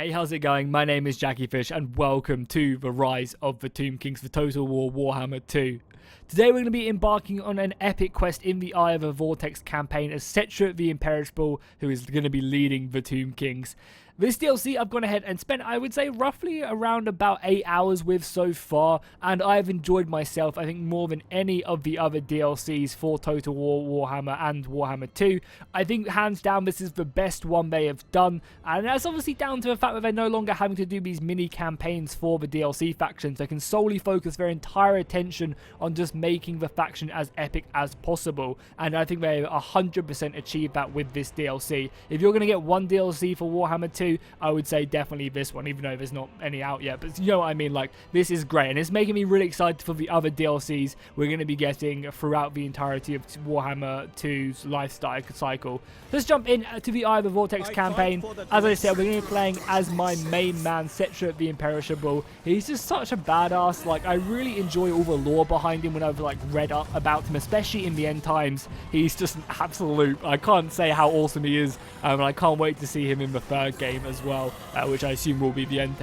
Hey, how's it going? My name is Jackie Fish and welcome to the Rise of the Tomb Kings for Total War Warhammer 2. Today we're going to be embarking on an epic quest in the Eye of the Vortex campaign as Settra The Imperishable, who is going to be leading the Tomb Kings. This DLC I've gone ahead and spent, I would say, roughly around about 8 hours with so far, and I've enjoyed myself, I think, more than any of the other DLCs for Total War Warhammer and Warhammer 2. I think, hands down, this is the best one they have done, and that's obviously down to the fact that they're no longer having to do these mini campaigns for the DLC factions. They can solely focus their entire attention on just making the faction as epic as possible, and I think they 100% achieved that with this DLC. If you're going to get one DLC for Warhammer 2, I would say definitely this one, even though there's not any out yet, but you know what I mean, like, this is great, and it's making me really excited for the other DLCs we're going to be getting throughout the entirety of Warhammer 2's lifestyle cycle. Let's jump in to the Eye of the Vortex campaign. As I said, we're going to be playing as my main man, Settra The Imperishable. He's just such a badass. Like, I really enjoy all the lore behind him when I've like read up about him, especially in the end times. He's just an absolute, I can't say how awesome he is, and I can't wait to see him in the third game as well, which I assume will be the end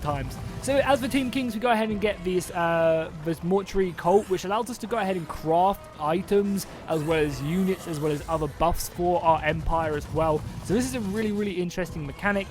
times. So as the Tomb Kings, we go ahead and get this mortuary cult, which allows us to go ahead and craft items as well as units as well as other buffs for our empire as well. So this is a really interesting mechanic.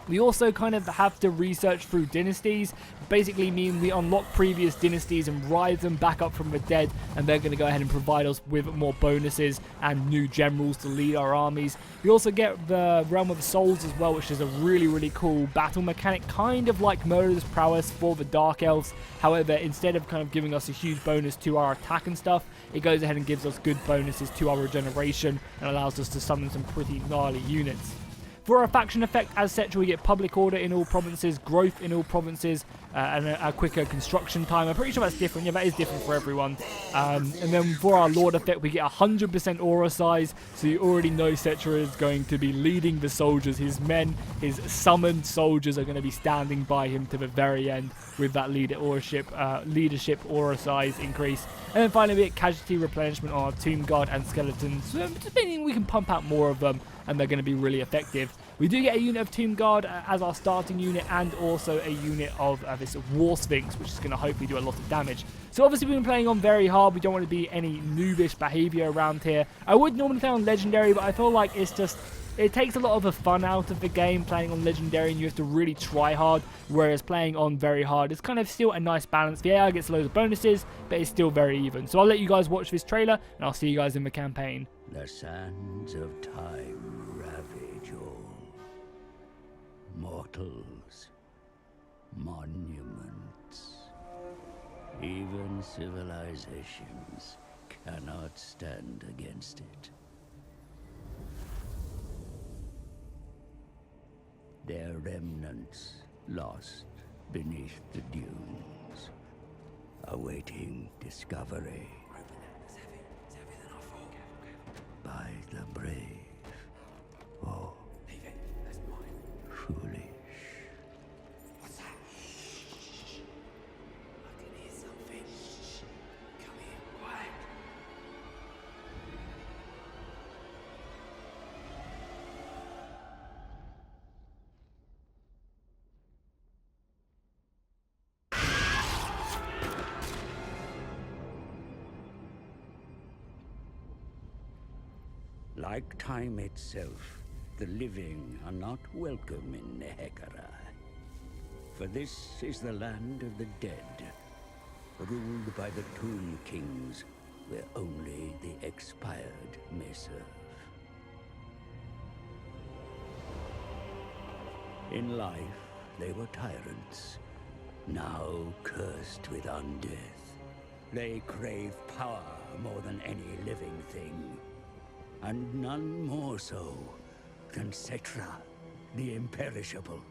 We also kind of have to research through dynasties, basically mean we unlock previous dynasties and rise them back up from the dead, and they're going to go ahead and provide us with more bonuses and new generals to lead our armies. We also get the Realm of Souls as well, which is a really cool battle mechanic, kind of like Murder's Prowess for the Dark Elves. However, instead of kind of giving us a huge bonus to our attack and stuff, it goes ahead and gives us good bonuses to our regeneration and allows us to summon some pretty gnarly units. For our faction effect, as such, we get public order in all provinces, growth in all provinces, and a quicker construction time. I'm pretty sure that's different. Yeah, that is different for everyone. And then for our lord effect, we get 100% aura size. So you already know Settra is going to be leading the soldiers. His men, his summoned soldiers, are going to be standing by him to the very end with that leadership aura size increase. And then finally, we get casualty replenishment on our tomb guard and skeletons. So meaning we can pump out more of them, and they're going to be really effective. We do get a unit of Tomb Guard as our starting unit, and also a unit of this War Sphinx, which is going to hopefully do a lot of damage. So obviously we've been playing on very hard. We don't want to be any noobish behavior around here. I would normally play on Legendary, but I feel like it's just, it takes a lot of the fun out of the game playing on Legendary, and you have to really try hard, whereas playing on very hard is kind of still a nice balance. The AI gets loads of bonuses, but it's still very even. So I'll let you guys watch this trailer, and I'll see you guys in the campaign. The sands of time ravage all. Mortals, monuments, even civilizations cannot stand against it. Their remnants lost beneath the dunes, awaiting discovery by the brave. Oh, foolish. What's that? I can hear something. Come here, quiet. Like time itself, the living are not welcome in Nehekhara. For this is the land of the dead, ruled by the Tomb Kings, where only the expired may serve. In life, they were tyrants, now cursed with undeath. They crave power more than any living thing, and none more so than Settra The Imperishable.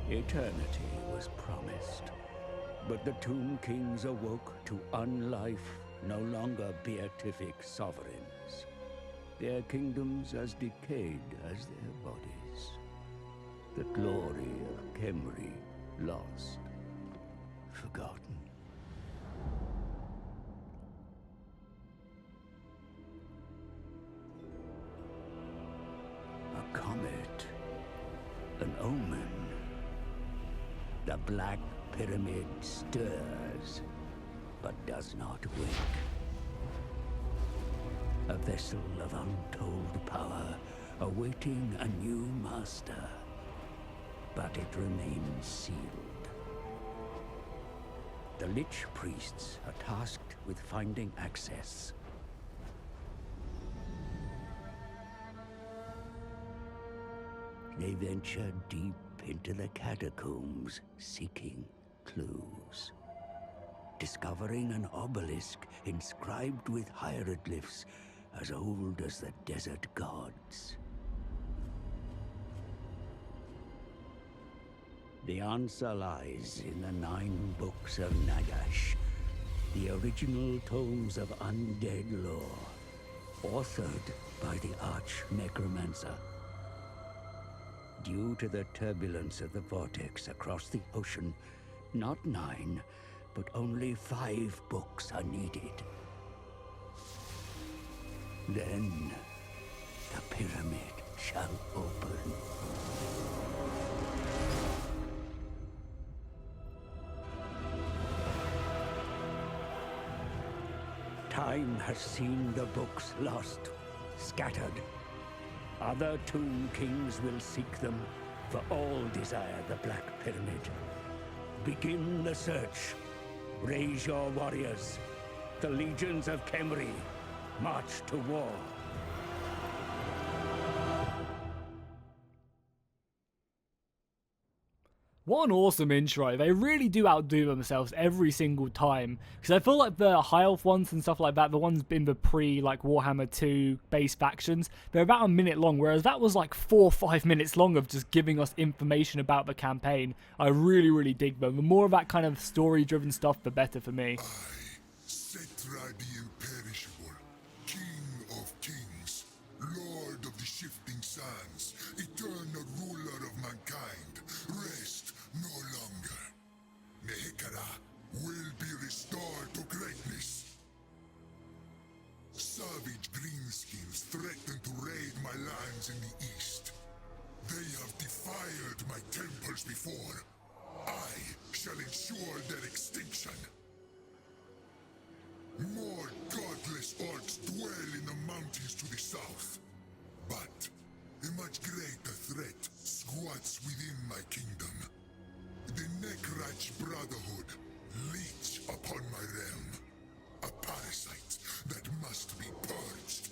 Eternity was promised, but the Tomb Kings awoke to unlife, no longer beatific sovereigns. Their kingdoms as decayed as their bodies. The glory of Khemri lost, forgotten. omen. The Black Pyramid stirs, but does not wake. A vessel of untold power, awaiting a new master. But it remains sealed. The Lich Priests are tasked with finding access. They venture deep into the catacombs, seeking clues. Discovering an obelisk inscribed with hieroglyphs as old as the desert gods. The answer lies in the 9 books of Nagash, the original tomes of undead lore, authored by the arch-necromancer. Due to the turbulence of the vortex across the ocean, not 9, but only 5 books are needed. Then, the pyramid shall open. Time has seen the books lost, scattered. Other Tomb Kings will seek them, for all desire the Black Pyramid. Begin the search. Raise your warriors. The legions of Khemri march to war. What an awesome intro. They really do outdo themselves every single time. Because I feel like the high elf ones and stuff like that, the ones in the like Warhammer 2 base factions, they're about a minute long, whereas that was like 4 or 5 minutes long of just giving us information about the campaign. I really, really dig them. The more of that kind of story-driven stuff, the better for me. Settra the Imperishable, King of Kings, Lord of the Shifting Sands, eternal ruler of mankind, rest no longer. Nehekhara will be restored to greatness. Savage greenskins threaten to raid my lands in the east. They have defiled my temples before. I shall ensure their extinction. More godless orcs dwell in the mountains to the south. But a much greater threat squats within my kingdom. The Nagash Brotherhood leech upon my realm. A parasite that must be purged.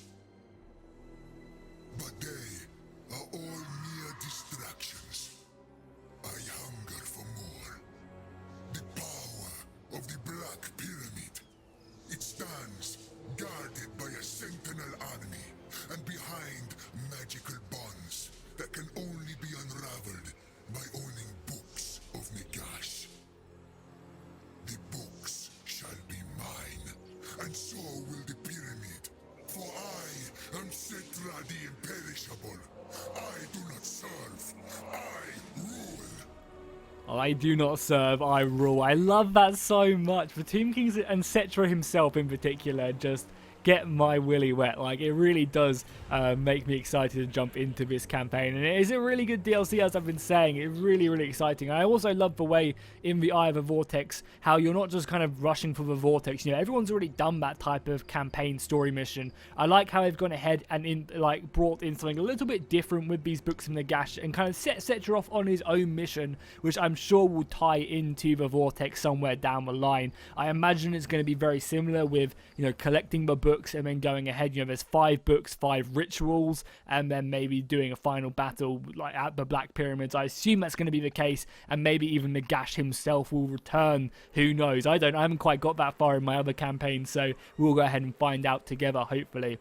But they are all mere distractions. I hunger for more. The power of the Black Pyramid. It stands guarded by a sentinel army, and behind magical bonds that can only be unraveled by owning books of Nagash. The books shall be mine, and so will the pyramid. For I am Settra the Imperishable. I do not serve, I rule. I do not serve, I rule. I love that so much. The Tomb Kings and Settra himself in particular just get my willy wet. Like, it really does make me excited to jump into this campaign, and it is a really good DLC, as I've been saying. It's really, really exciting. I also love the way in the Eye of the Vortex how you're not just kind of rushing for the Vortex. You know, everyone's already done that type of campaign story mission. I like how they've gone ahead and brought in something a little bit different with these books from Nagash and kind of set Settra off on his own mission, which I'm sure will tie into the Vortex somewhere down the line. I imagine it's going to be very similar with, you know, collecting the books and then going ahead. You know, there's 5 books, 5 rituals, and then maybe doing a final battle like at the Black Pyramids. I assume that's going to be the case, and maybe even Nagash himself will return. Who knows? I haven't quite got that far in my other campaign, so we'll go ahead and find out together, hopefully.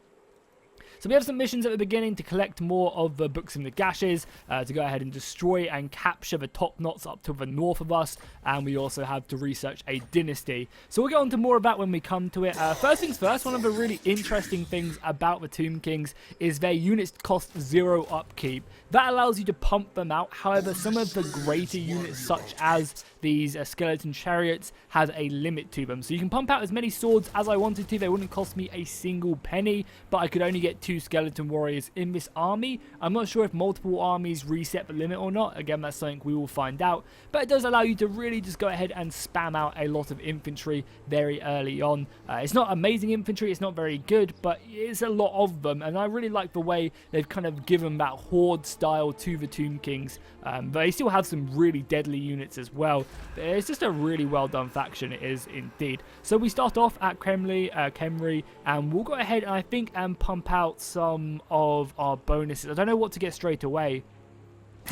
So we have some missions at the beginning to collect more of the books and the gashes, to go ahead and destroy and capture the top knots up to the north of us, and we also have to research a dynasty. So we'll get on to more of that when we come to it. First things first, one of the really interesting things about the Tomb Kings is their units cost 0 upkeep. That allows you to pump them out. However, some of the greater units such as these skeleton chariots has a limit to them. So you can pump out as many swords as I wanted to. They wouldn't cost me a single penny, but I could only get 2 skeleton warriors in this army. I'm not sure if multiple armies reset the limit or not. Again, that's something we will find out. But it does allow you to really just go ahead and spam out a lot of infantry very early on. It's not amazing infantry, it's not very good, but it's a lot of them, and I really like the way they've kind of given that horde style to the Tomb Kings. But they still have some really deadly units as well. It's just a really well done faction, it is indeed. So we start off at Khemri, and we'll go ahead and I think pump out some of our bonuses. I don't know what to get straight away,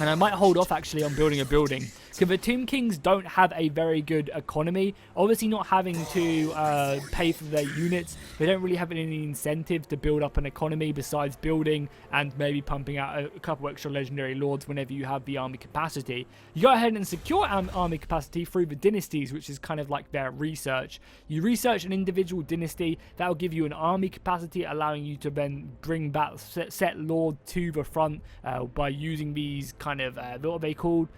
and I might hold off actually on building a building, because the Tomb Kings don't have a very good economy. Obviously not having to pay for their units, they don't really have any incentive to build up an economy besides building and maybe pumping out a couple extra legendary lords whenever you have the army capacity. You go ahead and secure army capacity through the dynasties, which is kind of like their research. You research an individual dynasty, that will give you an army capacity, allowing you to then bring back set lord to the front by using these kind of what are they called?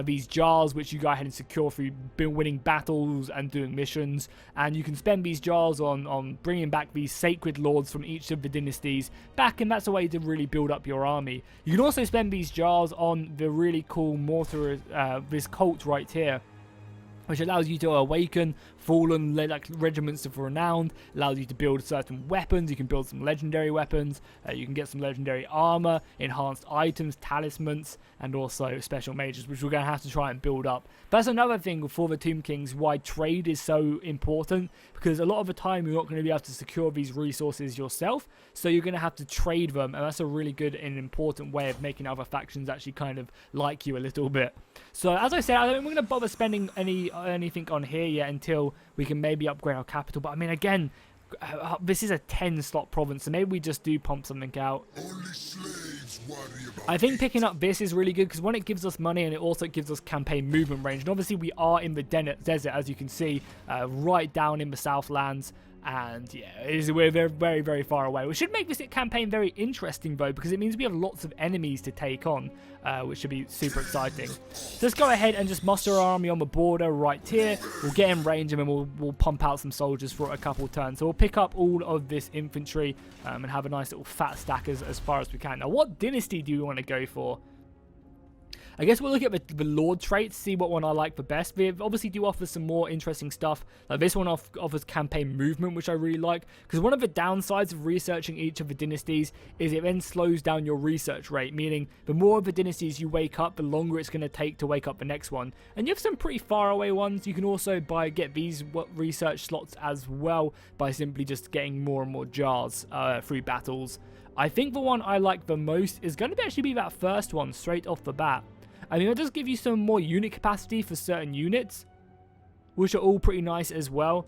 These jars, which you go ahead and secure through winning battles and doing missions. And you can spend these jars on bringing back these sacred lords from each of the dynasties back, and that's a way to really build up your army. You can also spend these jars on the really cool mortar, this cult right here, which allows you to awaken fallen regiments of renown, allows you to build certain weapons. You can build some legendary weapons, you can get some legendary armor, enhanced items, talismans, and also special mages, which we're going to have to try and build up. That's another thing for the Tomb Kings, why trade is so important, because a lot of the time you're not going to be able to secure these resources yourself, so you're going to have to trade them, and that's a really good and important way of making other factions actually kind of like you a little bit. So as I said, I don't think we're going to bother spending anything on here yet until we can maybe upgrade our capital. But I mean, again, this is a 10 slot province, so maybe we just do pump something out. Only slaves worry about I think picking up this is really good, because one, it gives us money, and it also gives us campaign movement range. And obviously we are in the desert, as you can see, right down in the Southlands. And yeah, we're very, very far away. Which should make this campaign very interesting, though, because it means we have lots of enemies to take on, which should be super exciting. So let's go ahead and just muster our army on the border right here. We'll get in range, and then we'll pump out some soldiers for a couple turns. So we'll pick up all of this infantry and have a nice little fat stack as far as we can. Now, what dynasty do you want to go for? I guess we'll look at the Lord traits, see what one I like the best. They obviously do offer some more interesting stuff. Like this one offers campaign movement, which I really like. Because one of the downsides of researching each of the dynasties is it then slows down your research rate. Meaning, the more of the dynasties you wake up, the longer it's going to take to wake up the next one. And you have some pretty far away ones. You can also get these research slots as well by simply just getting more and more jars through battles. I think the one I like the most is going to actually be that first one straight off the bat. I mean, it does give you some more unit capacity for certain units, which are all pretty nice as well.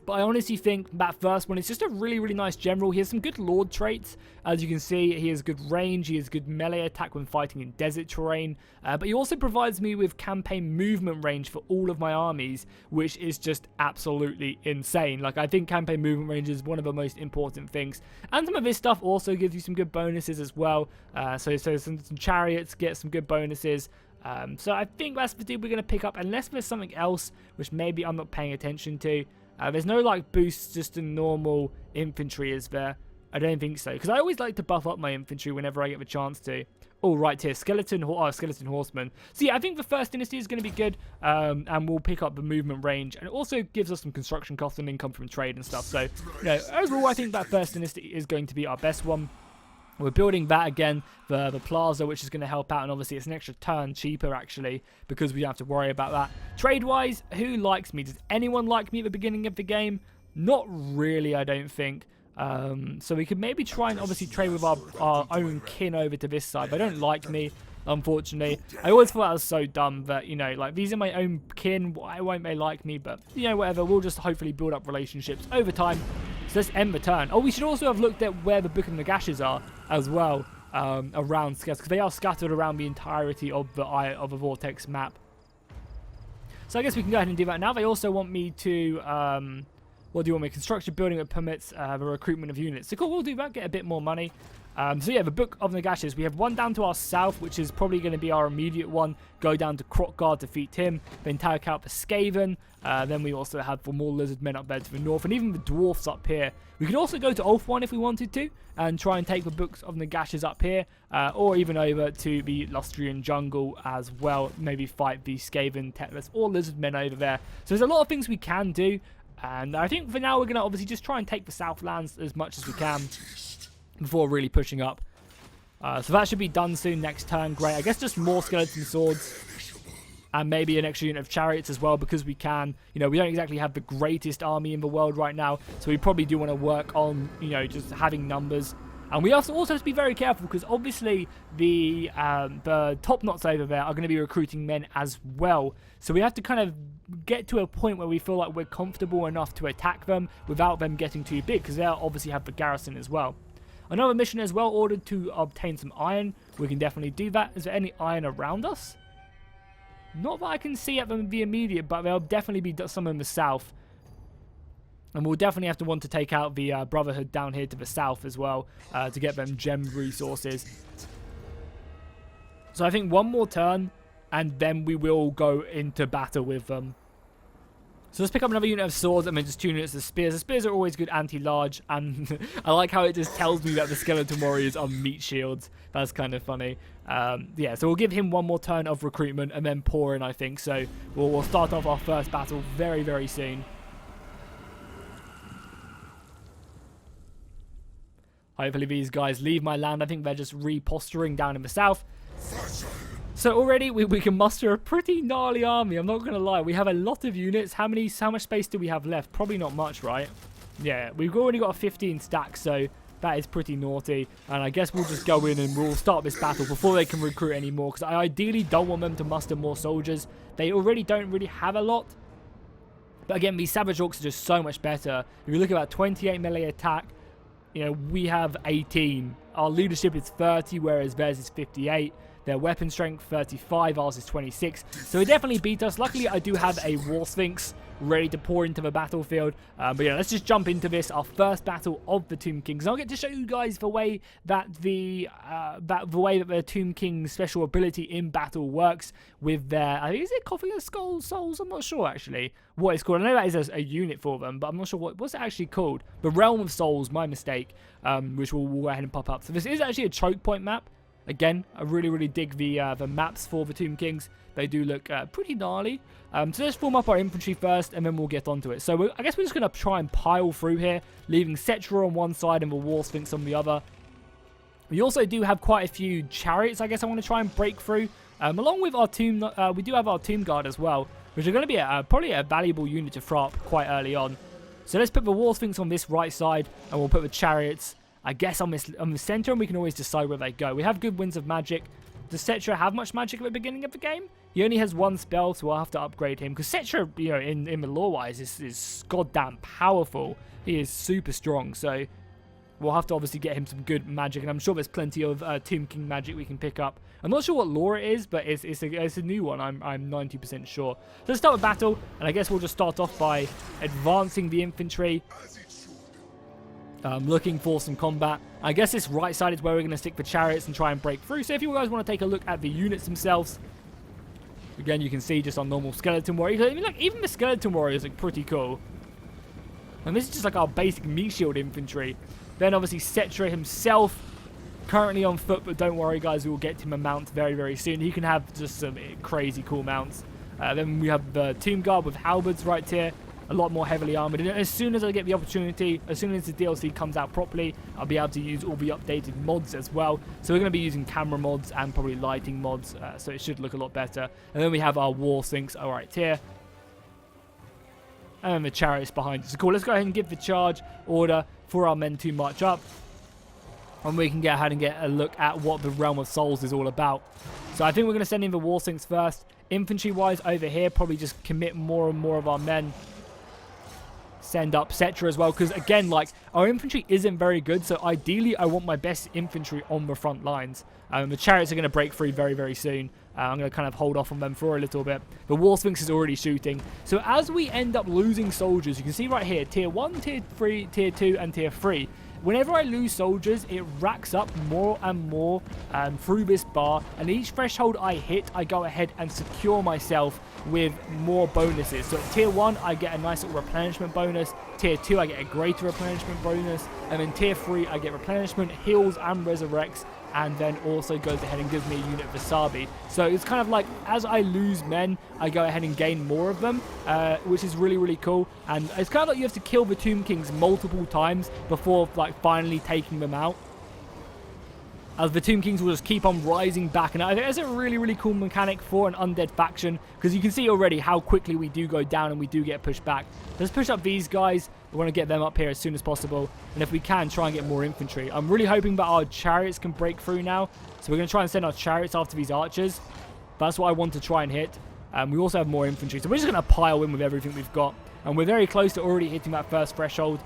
But I honestly think that first one is just a really, really nice general. He has some good lord traits. As you can see, he has good range. He has good melee attack when fighting in desert terrain. But he also provides me with campaign movement range for all of my armies, which is just absolutely insane. Like, I think campaign movement range is one of the most important things. And some of this stuff also gives you some good bonuses as well. So some chariots get some good bonuses. So I think that's the deal we're going to pick up, unless there's something else which maybe I'm not paying attention to. There's no like boosts just in normal infantry, is there? I don't think so, because I always like to buff up my infantry whenever I get the chance to. Oh, right here, skeleton horseman. So yeah, I think the first dynasty is going to be good, and we'll pick up the movement range, and it also gives us some construction costs and income from trade and stuff. So, overall, I think that first dynasty is going to be our best one. We're building that again, the plaza, which is going to help out, and obviously it's an extra turn cheaper, actually, because we don't have to worry about that. Trade-wise, who likes me? Does anyone like me at the beginning of the game? Not really, I don't think. So we could maybe try and obviously trade with our own kin over to this side. They don't like me, unfortunately. I always thought that was so dumb that, like, these are my own kin. Why won't they like me? But, whatever. We'll just hopefully build up relationships over time. So let's end the turn. Oh, we should also have looked at where the Book of Nagashes are as well, around, because they are scattered around the entirety of the Vortex map. So I guess we can go ahead and do that now. They also want me to, what do you want me? Construct a building that permits the recruitment of units. So cool, we'll do that, get a bit more money. So yeah, the Book of Nagashes, we have one down to our south, which is probably going to be our immediate one. Go down to Krokgar, defeat him, then take out the Skaven. Then we also have for more lizard men up there to the north, and even the dwarfs up here. We could also go to Ulthuan if we wanted to, and try and take the Books of Nagashes up here, or even over to the Lustrian jungle as well. Maybe fight the Skaven, Tetlas, or lizard men over there. So there's a lot of things we can do, and I think for now we're going to obviously just try and take the Southlands as much as we can before really pushing up. So that should be done soon next turn. Great. I guess just more skeleton swords and maybe an extra unit of chariots as well, because we can. You know, we don't exactly have the greatest army in the world right now, so we probably do want to work on, you know, just having numbers. And we also have to be very careful, because obviously the top knots over there are going to be recruiting men as well. So we have to kind of get to a point where we feel like we're comfortable enough to attack them without them getting too big, because they'll obviously have the garrison as well. Another mission as well, ordered to obtain some iron. We can definitely do that. Is there any iron around us? Not that I can see at the immediate, but there'll definitely be some in the south. And we'll definitely have to want to take out the Brotherhood down here to the south as well, to get them gem resources. So I think one more turn, and then we will go into battle with them. So let's pick up another unit of swords and then just 2 units of spears. The spears are always good anti-large, and I like how it just tells me that the skeleton warriors are meat shields. That's kind of funny. Yeah, so we'll give him one more turn of recruitment and then pour in, I think. So we'll start off our first battle very, very soon. Hopefully these guys leave my land. I think they're just reposturing down in the south. So already we can muster a pretty gnarly army, I'm not going to lie. We have a lot of units. How much space do we have left? Probably not much, right? Yeah, we've already got a 15 stack, so that is pretty naughty. And I guess we'll just go in and we'll start this battle before they can recruit any more, because I ideally don't want them to muster more soldiers. They already don't really have a lot. But again, these Savage Orcs are just so much better. If you look at that 28 melee attack, you know, we have 18. Our leadership is 30, whereas theirs is 58. Their weapon strength 35, ours is 26. So it definitely beat us. Luckily, I do have a War Sphinx ready to pour into the battlefield. But yeah, let's just jump into this, our first battle of the Tomb Kings. And I'll get to show you guys the way that the Tomb King's special ability in battle works with their, is it Coughing of Souls? I'm not sure actually what it's called. I know that is a unit for them, but I'm not sure what's it actually called. The Realm of Souls, my mistake, which will go ahead and pop up. So this is actually a choke point map. Again, I really, really dig the maps for the Tomb Kings. They do look pretty gnarly. So let's form up our infantry first, and then we'll get onto it. So I guess we're just going to try and pile through here, leaving Settra on one side and the War Sphinx on the other. We also do have quite a few chariots, I guess I want to try and break through. Along with our tomb, we do have our Tomb Guard as well, which are going to be probably a valuable unit to throw up quite early on. So let's put the War Sphinx on this right side, and we'll put the chariots, I guess, on the center, and we can always decide where they go. We have good winds of magic. Does Settra have much magic at the beginning of the game? He only has 1 spell, so we'll have to upgrade him. Because Settra, you know, in the lore-wise, is goddamn powerful. He is super strong, so we'll have to obviously get him some good magic. And I'm sure there's plenty of Tomb King magic we can pick up. I'm not sure what lore it is, but it's a new one, I'm 90% sure. So let's start with battle, and I guess we'll just start off by advancing the infantry. Looking for some combat. I guess this right side is where we're going to stick the chariots and try and break through. So if you guys want to take a look at the units themselves, again, you can see just our normal skeleton warriors. I mean, like, even the skeleton warriors look pretty cool. And this is just like our basic meat shield infantry. Then obviously Settra himself, currently on foot, but don't worry guys, we will get him a mount very, very soon. He can have just some crazy cool mounts. Then we have the Tomb Guard with halberds right here. A lot more heavily armored, and as soon as I get the opportunity, as soon as the DLC comes out properly, I'll be able to use all the updated mods as well. So we're going to be using camera mods and probably lighting mods, so it should look a lot better. And then we have our War Sphinx right here, and then the chariots behind us. So cool, let's go ahead and give the charge order for our men to march up, and we can get ahead and get a look at what the Realm of Souls is all about. So I think we're going to send in the War Sphinx first. Infantry wise over here, probably just commit more and more of our men. Send up Settra as well, because again, like, our infantry isn't very good, so ideally I want my best infantry on the front lines. The chariots are going to break free very, very soon. I'm going to kind of hold off on them for a little bit. The War Sphinx is already shooting. So as we end up losing soldiers, you can see right here, tier 1, tier 3, tier 2, and tier 3. whenever I lose soldiers, it racks up more and more through this bar, and each threshold I hit, I go ahead and secure myself with more bonuses. So at tier 1, I get a nice little replenishment bonus. Tier 2, I get a greater replenishment bonus. And then tier 3, I get replenishment, heals, and resurrects. And then also goes ahead and gives me a unit of Wasabi. So it's kind of like, as I lose men, I go ahead and gain more of them, which is really, really cool. And it's kind of like you have to kill the Tomb Kings multiple times before, like, finally taking them out. As the Tomb Kings will just keep on rising back. And I think that's a really, really cool mechanic for an undead faction, because you can see already how quickly we do go down and we do get pushed back. Let's push up these guys. We want to get them up here as soon as possible. And if we can, try and get more infantry. I'm really hoping that our chariots can break through now. So we're going to try and send our chariots after these archers. That's what I want to try and hit. We also have more infantry. So we're just going to pile in with everything we've got. And we're very close to already hitting that first threshold.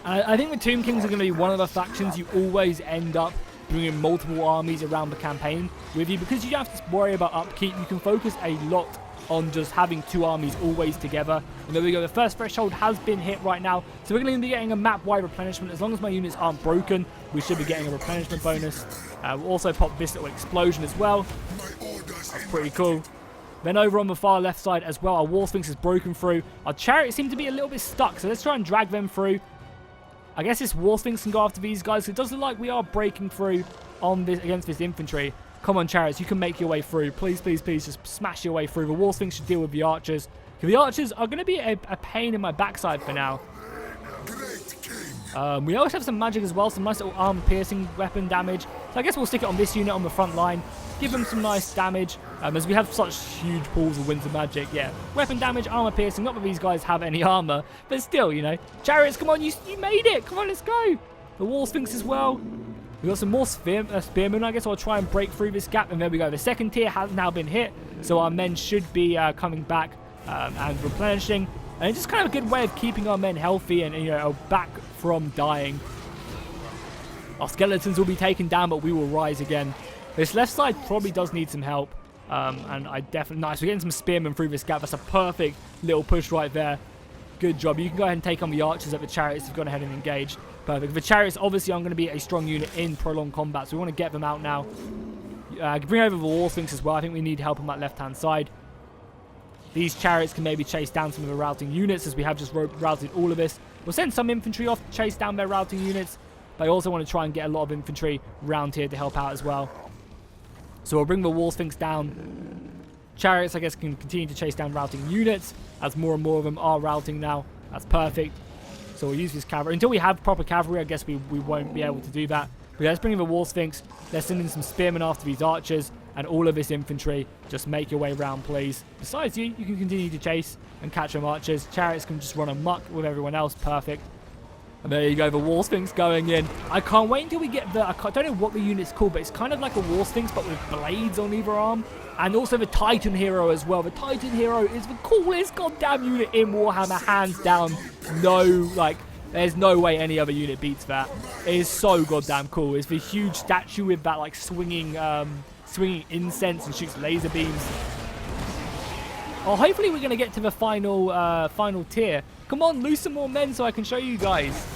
I think the Tomb Kings are going to be one of the factions you always end up bringing multiple armies around the campaign with you, because you don't have to worry about upkeep. You can focus a lot on just having 2 armies always together. And there we go. The first threshold has been hit right now. So we're going to be getting a map-wide replenishment. As long as my units aren't broken, we should be getting a replenishment bonus. We'll also pop this little explosion as well. That's pretty cool. Then over on the far left side as well, our War Sphinx is broken through. Our chariots seem to be a little bit stuck, so let's try and drag them through. I guess this War Sphinx can go after these guys. It does look like we are breaking through on this against this infantry. Come on, chariots, you can make your way through. Please, please, please, just smash your way through. The War Sphinx should deal with the archers. The archers are going to be a pain in my backside for now. We also have some magic as well, some nice little armor-piercing weapon damage. So I guess we'll stick it on this unit on the front line. Give them some nice damage, as we have such huge pools of winds of magic. Yeah, weapon damage, armor-piercing. Not that these guys have any armor, but still, you know. Chariots, come on, you made it. Come on, let's go. The War Sphinx as well. We've got some more spearmen. I guess I'll try and break through this gap, and there we go. The second tier has now been hit, so our men should be coming back and replenishing. And it's just kind of a good way of keeping our men healthy and, you know, back from dying. Our skeletons will be taken down, but we will rise again. This left side probably does need some help. And I definitely... Nice, we're getting some spearmen through this gap. That's a perfect little push right there. Good job. You can go ahead and take on the archers at the chariots. Have gone ahead and engaged. Perfect. The chariots obviously aren't going to be a strong unit in prolonged combat, so we want to get them out now. Bring over the War Sphinx as well. I think we need help on that left-hand side. These chariots can maybe chase down some of the routing units, as we have just routed all of this. We'll send some infantry off to chase down their routing units, but I also want to try and get a lot of infantry round here to help out as well. So we'll bring the War Sphinx down. Chariots, I guess, can continue to chase down routing units, as more and more of them are routing now. That's perfect. So we'll use this cavalry. Until we have proper cavalry, I guess we won't be able to do that. But let's bring in the War Sphinx. Let's send in some spearmen after these archers. And all of this infantry, just make your way around, please. Besides you can continue to chase and catch them archers. Chariots can just run amok with everyone else. Perfect. And there you go, the War Sphinx going in. I can't wait until we get the... I don't know what the unit's called, but it's kind of like a War Sphinx, but with blades on either arm. And also the Titan Hero as well. The Titan Hero is the coolest goddamn unit in Warhammer, hands down. No, like... There's no way any other unit beats that. It is so goddamn cool. It's the huge statue with that, like, swinging incense and shoots laser beams. Oh, hopefully we're going to get to the final tier. Come on, lose some more men so I can show you guys.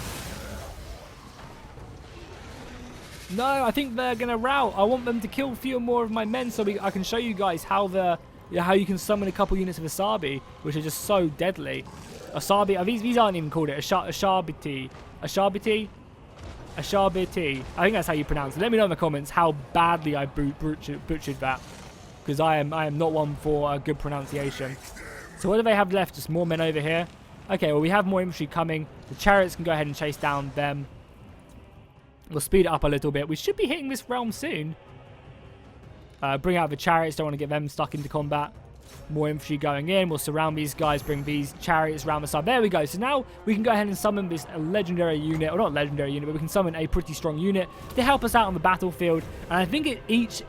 No, I think they're going to rout. I want them to kill a few more of my men so I can show you guys how you can summon a couple units of Wasabi, which are just so deadly. Wasabi, these aren't even called it. Asharbiti. Asharbiti? Asharbiti. I think that's how you pronounce it. Let me know in the comments how badly I butchered that, because I am not one for a good pronunciation. So what do they have left? Just more men over here. Okay, well, we have more infantry coming. The chariots can go ahead and chase down them. We'll speed it up a little bit. We should be hitting this realm soon. Bring out the chariots. Don't want to get them stuck into combat. More infantry going in. We'll surround these guys, bring these chariots around the side. There we go. So now we can go ahead and summon this legendary unit, or not legendary unit, but we can summon a pretty strong unit to help us out on the battlefield. And I think each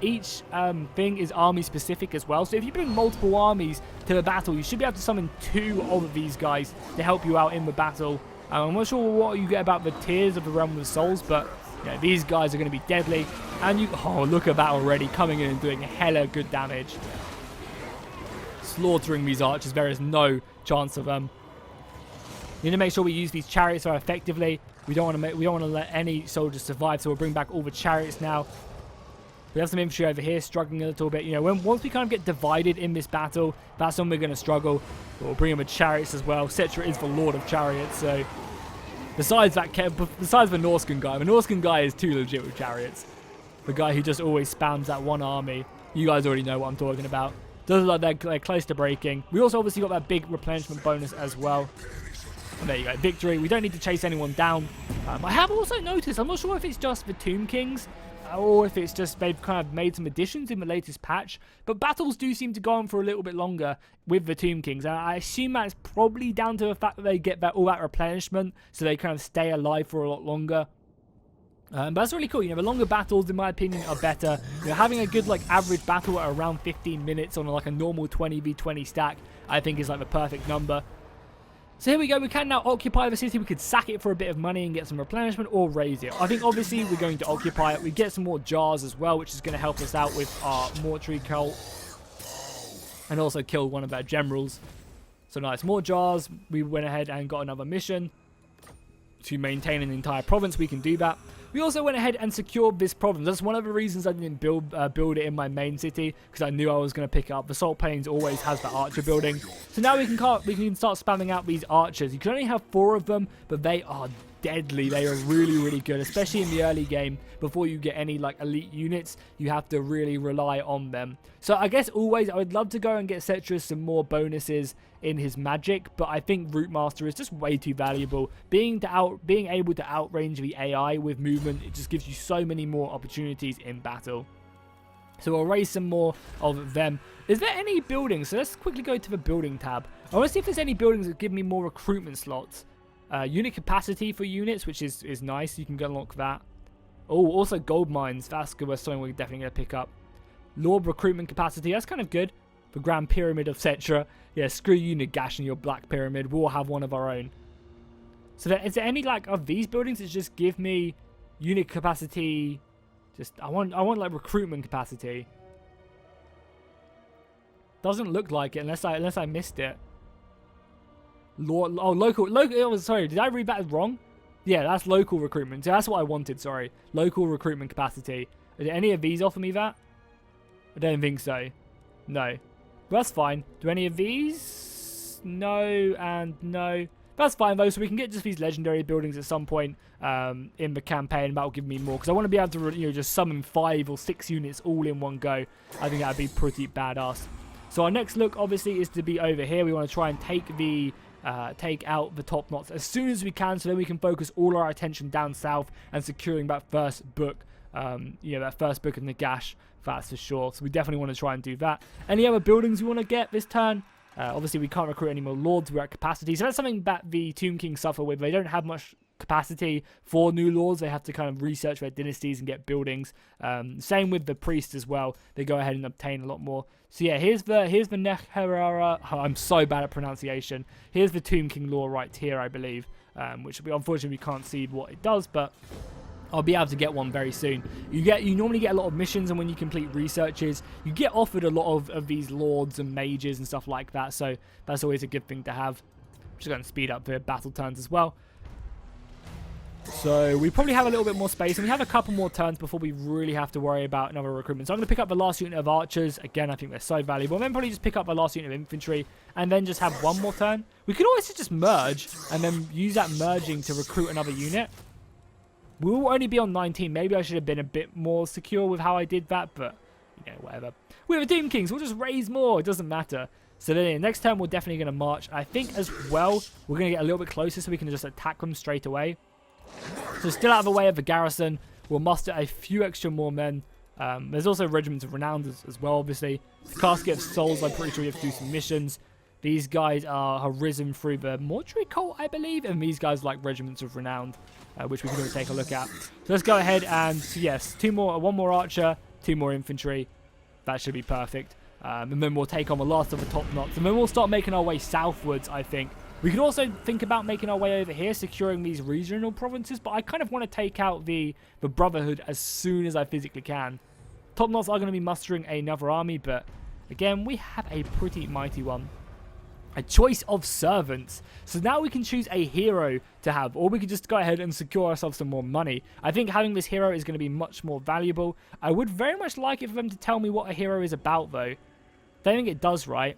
thing is army specific as well. So if you bring multiple armies to the battle, you should be able to summon 2 of these guys to help you out in the battle. I'm not sure what you get about the tiers of the Realm of the Souls, but yeah, these guys are going to be deadly. And oh, look at that already, coming in and doing hella good damage. Slaughtering these archers. There is no chance of We need to make sure we use these chariots very effectively. We don't want to let any soldiers survive, so we'll bring back all the chariots now. We have some infantry over here struggling a little bit. You know, once we kind of get divided in this battle, that's when we're going to struggle. But we'll bring in with chariots as well. Settra is the Lord of Chariots, so besides the Norscan guy is too legit with chariots. The guy who just always spams that one army. You guys already know what I'm talking about. Does look like they're close to breaking. We also obviously got that big replenishment bonus as well. And there you go, victory. We don't need to chase anyone down. I have also noticed, I'm not sure if it's just the Tomb Kings, or if it's just they've kind of made some additions in the latest patch, but battles do seem to go on for a little bit longer with the Tomb Kings, and I assume that's probably down to the fact that they get all that replenishment, so they kind of stay alive for a lot longer. But that's really cool. You know, the longer battles, in my opinion, are better. You know, having a good average battle at around 15 minutes on a normal 20v20 stack, I think is the perfect number. So here we go, we can now occupy the city. We could sack it for a bit of money and get some replenishment, or raise it. I think obviously we're going to occupy it. We get some more jars as well, which is going to help us out with our mortuary cult. And also kill one of our generals. So nice, more jars. We went ahead and got another mission to maintain an entire province. We can do that. We also went ahead and secured this province. That's one of the reasons I didn't build it in my main city, because I knew I was going to pick it up. The Salt Plains always has the archer building. So now we can start spamming out these archers. You can only have 4 of them, but they are deadly. They are really, really good, especially in the early game. Before you get any elite units, you have to really rely on them. So I guess always I would love to go and get Settra some more bonuses in his magic, but I think Rootmaster is just way too valuable. Being able to outrange the AI with movement, it just gives you so many more opportunities in battle. So we'll raise some more of them. Is there any buildings? So let's quickly go to the building tab. I want to see if there's any buildings that give me more recruitment slots. Unit capacity for units, which is nice. You can go unlock that. Oh, also gold mines. That's good. That's something we're definitely going to pick up. Lord recruitment capacity. That's kind of good. The Grand Pyramid of Settra. Yeah, screw you, Nagash, and your Black Pyramid. We'll have one of our own. So is there any of these buildings that just give me unit capacity? I want recruitment capacity. Doesn't look like it unless I missed it. Local. Oh, sorry, did I read that wrong? Yeah, that's local recruitment. So that's what I wanted, sorry. Local recruitment capacity. Did any of these offer me that? I don't think so. No. But that's fine. Do any of these? No and no. That's fine though, so we can get just these legendary buildings at some point in the campaign. That will give me more, because I want to be able to just summon 5 or 6 units all in one go. I think that would be pretty badass. So our next look obviously is to be over here. We want to try and take out the top knots as soon as we can, so then we can focus all our attention down south and securing that first book. That first book of Nagash, that's for sure. So we definitely want to try and do that. Any other buildings we want to get this turn? Obviously, we can't recruit any more lords. We're at capacity. So that's something that the Tomb Kings suffer with. They don't have much capacity for new lords. They have to kind of research their dynasties and get buildings. Same with the priests as well. They go ahead and obtain a lot more. So yeah, here's the Nehekhara. Oh, I'm so bad at pronunciation. Here's the Tomb King lore right here, I believe. Which unfortunately we can't see what it does, but I'll be able to get one very soon. You normally get a lot of missions, and when you complete researches, you get offered a lot of these lords and mages and stuff like that. So that's always a good thing to have. I'm just going to speed up the battle turns as well. So we probably have a little bit more space, and we have a couple more turns before we really have to worry about another recruitment. So I'm going to pick up the last unit of archers. Again, I think they're so valuable. And then probably just pick up the last unit of infantry, and then just have one more turn. We could always just merge, and then use that merging to recruit another unit. We will only be on 19. Maybe I should have been a bit more secure with how I did that, but, whatever. We're the Tomb Kings. We'll just raise more. It doesn't matter. So then next turn, we're definitely going to march. I think as well, we're going to get a little bit closer so we can just attack them straight away. So still out of the way of the garrison. We'll muster a few extra more men. There's also Regiments of Renown as well, obviously. The Casket of Souls, I'm pretty sure we have to do some missions. These guys have risen through the mortuary cult, I believe, and these guys like Regiments of Renown, which we can go take a look at. So let's go ahead and, yes, one more archer, 2 more infantry. That should be perfect. And then we'll take on the last of the top knots, and then we'll start making our way southwards, I think. We could also think about making our way over here, securing these regional provinces, but I kind of want to take out the Brotherhood as soon as I physically can. Top knots are going to be mustering another army, but again, we have a pretty mighty one. a choice of servants. So now we can choose a hero to have, or we could just go ahead and secure ourselves some more money. I think having this hero is going to be much more valuable. I would very much like it for them to tell me what a hero is about, though. Don't think it does, right?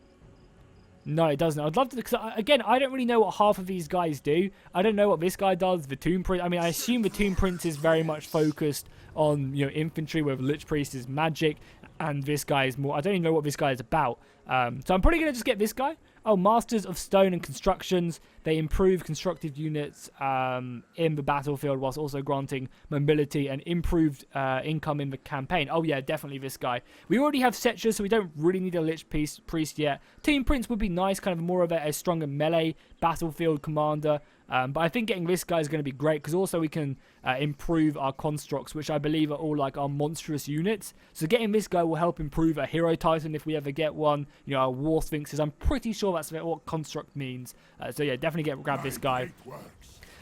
No, it doesn't. I'd love to, because again, I don't really know what half of these guys do. I don't know what this guy does. The Tomb Prince. I mean, I assume the Tomb Prince is very much focused on, you know, infantry, where the Lich Priest is magic, and this guy is more. I don't even know what this guy is about. So I'm probably gonna just get this guy. Oh, Masters of Stone and Constructions. They improve constructive units in the battlefield, whilst also granting mobility and improved income in the campaign. Oh yeah, definitely this guy. We already have Settra, so we don't really need a Lich Priest yet. Tomb Prince would be nice, kind of more of a stronger melee battlefield commander. But I think getting this guy is going to be great, because also we can improve our constructs, which I believe are all like our monstrous units. So getting this guy will help improve a hero titan if we ever get one. You know, our war sphinxes. I'm pretty sure that's what construct means. So yeah, definitely grab this guy.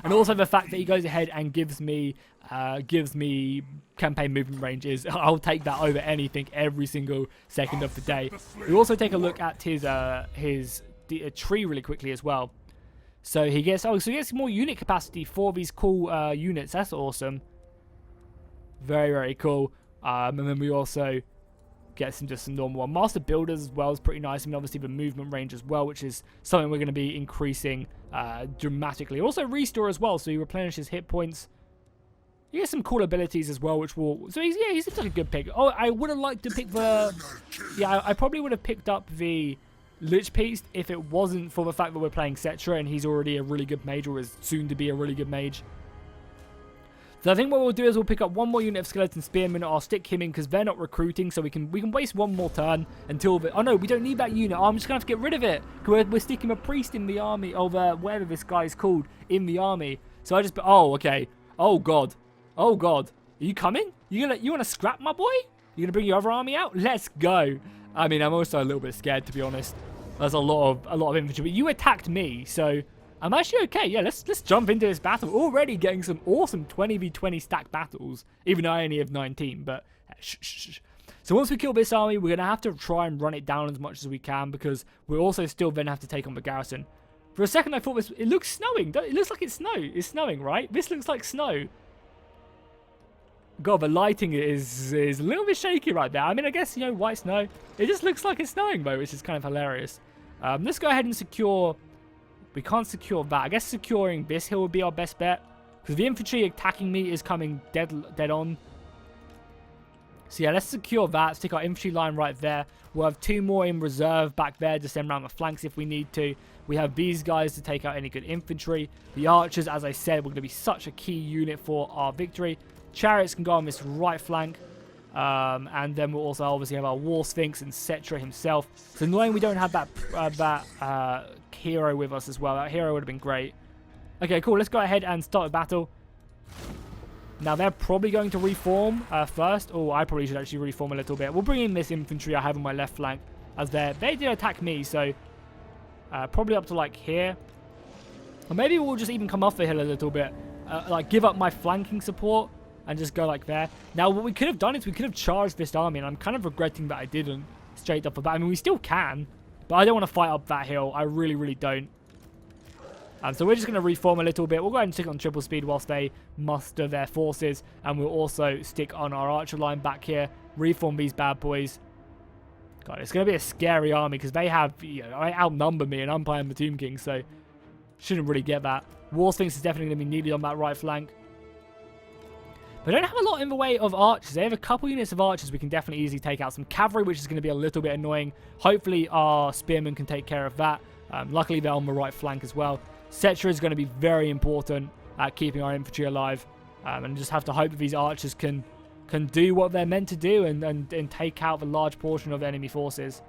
And also the fact that he goes ahead and gives me campaign movement ranges. I'll take that over anything every single second of the day. We also take a look at his tree really quickly as well. So he gets more unit capacity for these cool units. That's awesome. Very, very cool. And then we also get some normal one. Master Builders as well is pretty nice. I mean, obviously the movement range as well, which is something we're going to be increasing dramatically. Also Restore as well, so he replenishes hit points. You get some cool abilities as well, which will. So he seems like a good pick. Oh, I would have liked to pick the. Yeah, I probably would have picked up the Lich Priest if it wasn't for the fact that we're playing Settra and he's already a really good mage, or is soon to be a really good mage. So I think what we'll do is we'll pick up one more unit of skeleton spearmen. I'll stick him in because they're not recruiting, so we can waste one more turn until the. Oh no, we don't need that unit. Oh, I'm just gonna have to get rid of it. We're sticking a priest in the army of whatever this guy's called in the army. So I just. Oh, okay. Oh god. Oh god. Are you coming? You wanna scrap, my boy? You gonna bring your other army out? Let's go. I mean, I'm also a little bit scared, to be honest. There's a lot of infantry, but you attacked me, so I'm actually okay. Yeah, let's jump into this battle. Already getting some awesome 20v20 stack battles, even though I only have 19. But shh. So once we kill this army, we're gonna have to try and run it down as much as we can, because we also still then have to take on the garrison. For a second, I thought it looks snowing. It looks like it's snow. It's snowing, right? This looks like snow. God, the lighting is a little bit shaky right there. I mean, I guess, you know, white snow. It just looks like it's snowing, though, which is kind of hilarious. Let's go ahead and secure. We can't secure that. I guess securing this hill would be our best bet, because the infantry attacking me is coming dead on. So yeah, let's secure that. Stick our infantry line right there. We'll have two more in reserve back there to send around the flanks if we need to. We have these guys to take out any good infantry. The archers, as I said, were going to be such a key unit for our victory. Chariots can go on this right flank. And then we'll also obviously have our War Sphinx and Settra himself. It's annoying we don't have that hero with us as well. That hero would have been great. Okay, cool. Let's go ahead and start the battle. Now, they're probably going to reform first. Oh, I probably should actually reform a little bit. We'll bring in this infantry I have on my left flank, as they did attack me, so probably up to like here. Or maybe we'll just even come off the hill a little bit. Like give up my flanking support and just go like there. Now, what we could have done is we could have charged this army, and I'm kind of regretting that I didn't straight off the bat. I mean, we still can, but I don't want to fight up that hill. I really, really don't. So we're just going to reform a little bit. We'll go ahead and stick on triple speed whilst they muster their forces, and we'll also stick on our archer line back here, reform these bad boys. God, it's going to be a scary army because they have, you know, they outnumber me, and I'm playing the Tomb King, so shouldn't really get that. War Sphinx is definitely going to be needed on that right flank. They don't have a lot in the way of archers. They have a couple units of archers we can definitely easily take out. Some cavalry, which is going to be a little bit annoying. Hopefully our spearmen can take care of that. Luckily, they're on the right flank as well. Settra is going to be very important at keeping our infantry alive. And just have to hope that these archers can do what they're meant to do and take out the large portion of enemy forces.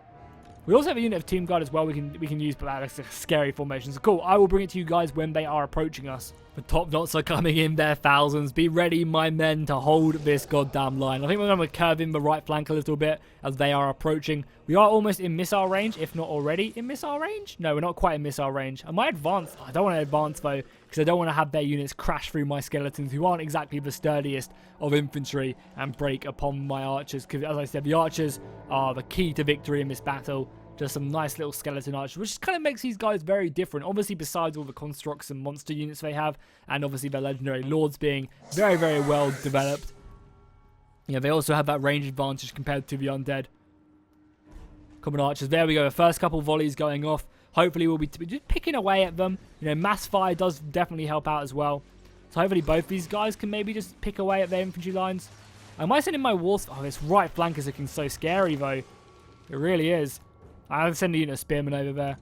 We also have a unit of Tomb Guard as well we can use, but that's a scary formation. So cool, I will bring it to you guys when they are approaching us. The top knots are coming in their thousands. Be ready, my men, to hold this goddamn line. I think we're going to curve in the right flank a little bit as they are approaching. We are almost in missile range, if not already in missile range. No, we're not quite in missile range. Am I advanced? I don't want to advance, though, because I don't want to have their units crash through my skeletons, who aren't exactly the sturdiest of infantry, and break upon my archers. Because, as I said, the archers are the key to victory in this battle. Just some nice little skeleton archers, which kind of makes these guys very different. Obviously, besides all the constructs and monster units they have, and obviously their legendary lords being very, very well developed. Yeah, they also have that range advantage compared to the undead. Common archers. There we go. The first couple volleys going off. Hopefully, we'll be just picking away at them. You know, mass fire does definitely help out as well. So hopefully, both these guys can maybe just pick away at their infantry lines. Am I sending my wars? Oh, this right flank is looking so scary, though. It really is. I'll send a unit of spearmen over there.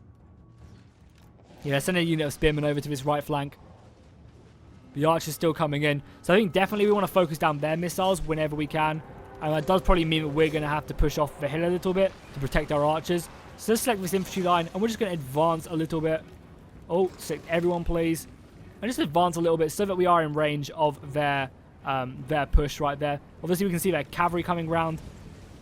Yeah, send a unit of spearmen over to this right flank. The archer's still coming in. So I think definitely we want to focus down their missiles whenever we can. And that does probably mean that we're going to have to push off the hill a little bit to protect our archers. So let's select this infantry line and we're just going to advance a little bit. Oh, select everyone please. And just advance a little bit so that we are in range of their push right there. Obviously we can see their cavalry coming round.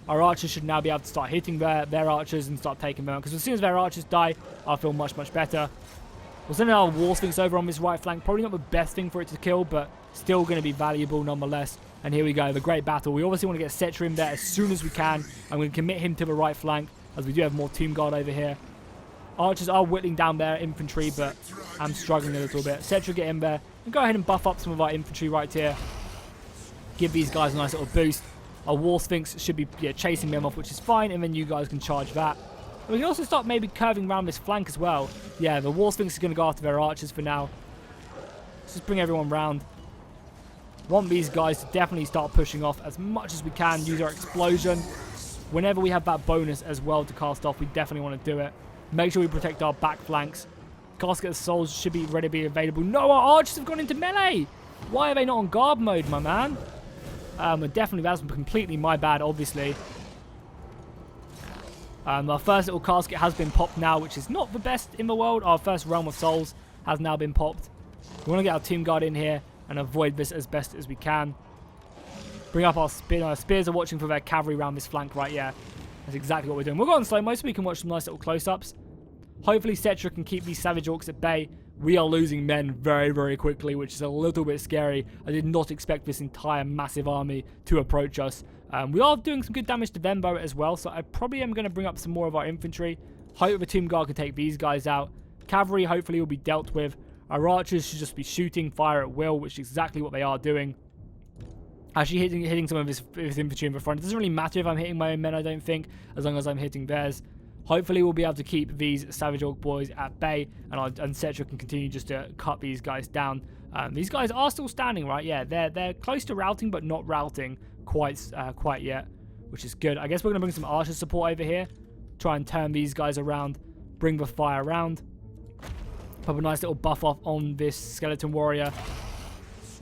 Our archers should now be able to start hitting their archers and start taking them out. Because as soon as their archers die, I'll feel much, much better. We'll send our war sphinx over on this right flank. Probably not the best thing for it to kill, but still going to be valuable nonetheless. And here we go, the great battle. We obviously want to get Settra in there as soon as we can. I'm going to commit him to the right flank, as we do have more tomb guard over here. Archers are whittling down their infantry, but I'm struggling a little bit. Settra, get in there. And go ahead and buff up some of our infantry right here. Give these guys a nice little boost. Our war sphinx should be chasing them off, which is fine, and then you guys can charge that. We can also start maybe curving around this flank as well. Yeah, the war sphinx is going to go after their archers for now. Let's just bring everyone round. Want these guys to definitely start pushing off as much as we can. Use our explosion. Whenever we have that bonus as well to cast off, we definitely want to do it. Make sure we protect our back flanks. Casket of Souls should be ready to be available. No, our archers have gone into melee. Why are they not on guard mode, my man? Definitely, that's completely my bad, obviously. Our first little casket has been popped now, which is not the best in the world. Our first Realm of Souls has now been popped. We want to get our Tomb Guard in here and avoid this as best as we can. Bring up our spear. Our spears are watching for their cavalry around this flank right here. That's exactly what we're doing. We'll go on slow-mo so we can watch some nice little close-ups. Hopefully Settra can keep these savage orcs at bay. We are losing men very, very quickly, which is a little bit scary. I did not expect this entire massive army to approach us. We are doing some good damage to them though as well, so I probably am going to bring up some more of our infantry. Hope the Tomb Guard can take these guys out. Cavalry hopefully will be dealt with. Our archers should just be shooting fire at will, which is exactly what they are doing. Actually hitting some of this infantry in the front. It doesn't really matter if I'm hitting my own men, I don't think, as long as I'm hitting theirs. Hopefully we'll be able to keep these Savage Orc boys at bay, and Settra can continue just to cut these guys down. These guys are still standing, right? Yeah, they're close to routing, but not routing quite yet, which is good. I guess we're going to bring some archer support over here. Try and turn these guys around, bring the fire around. Pop a nice little buff off on this skeleton warrior.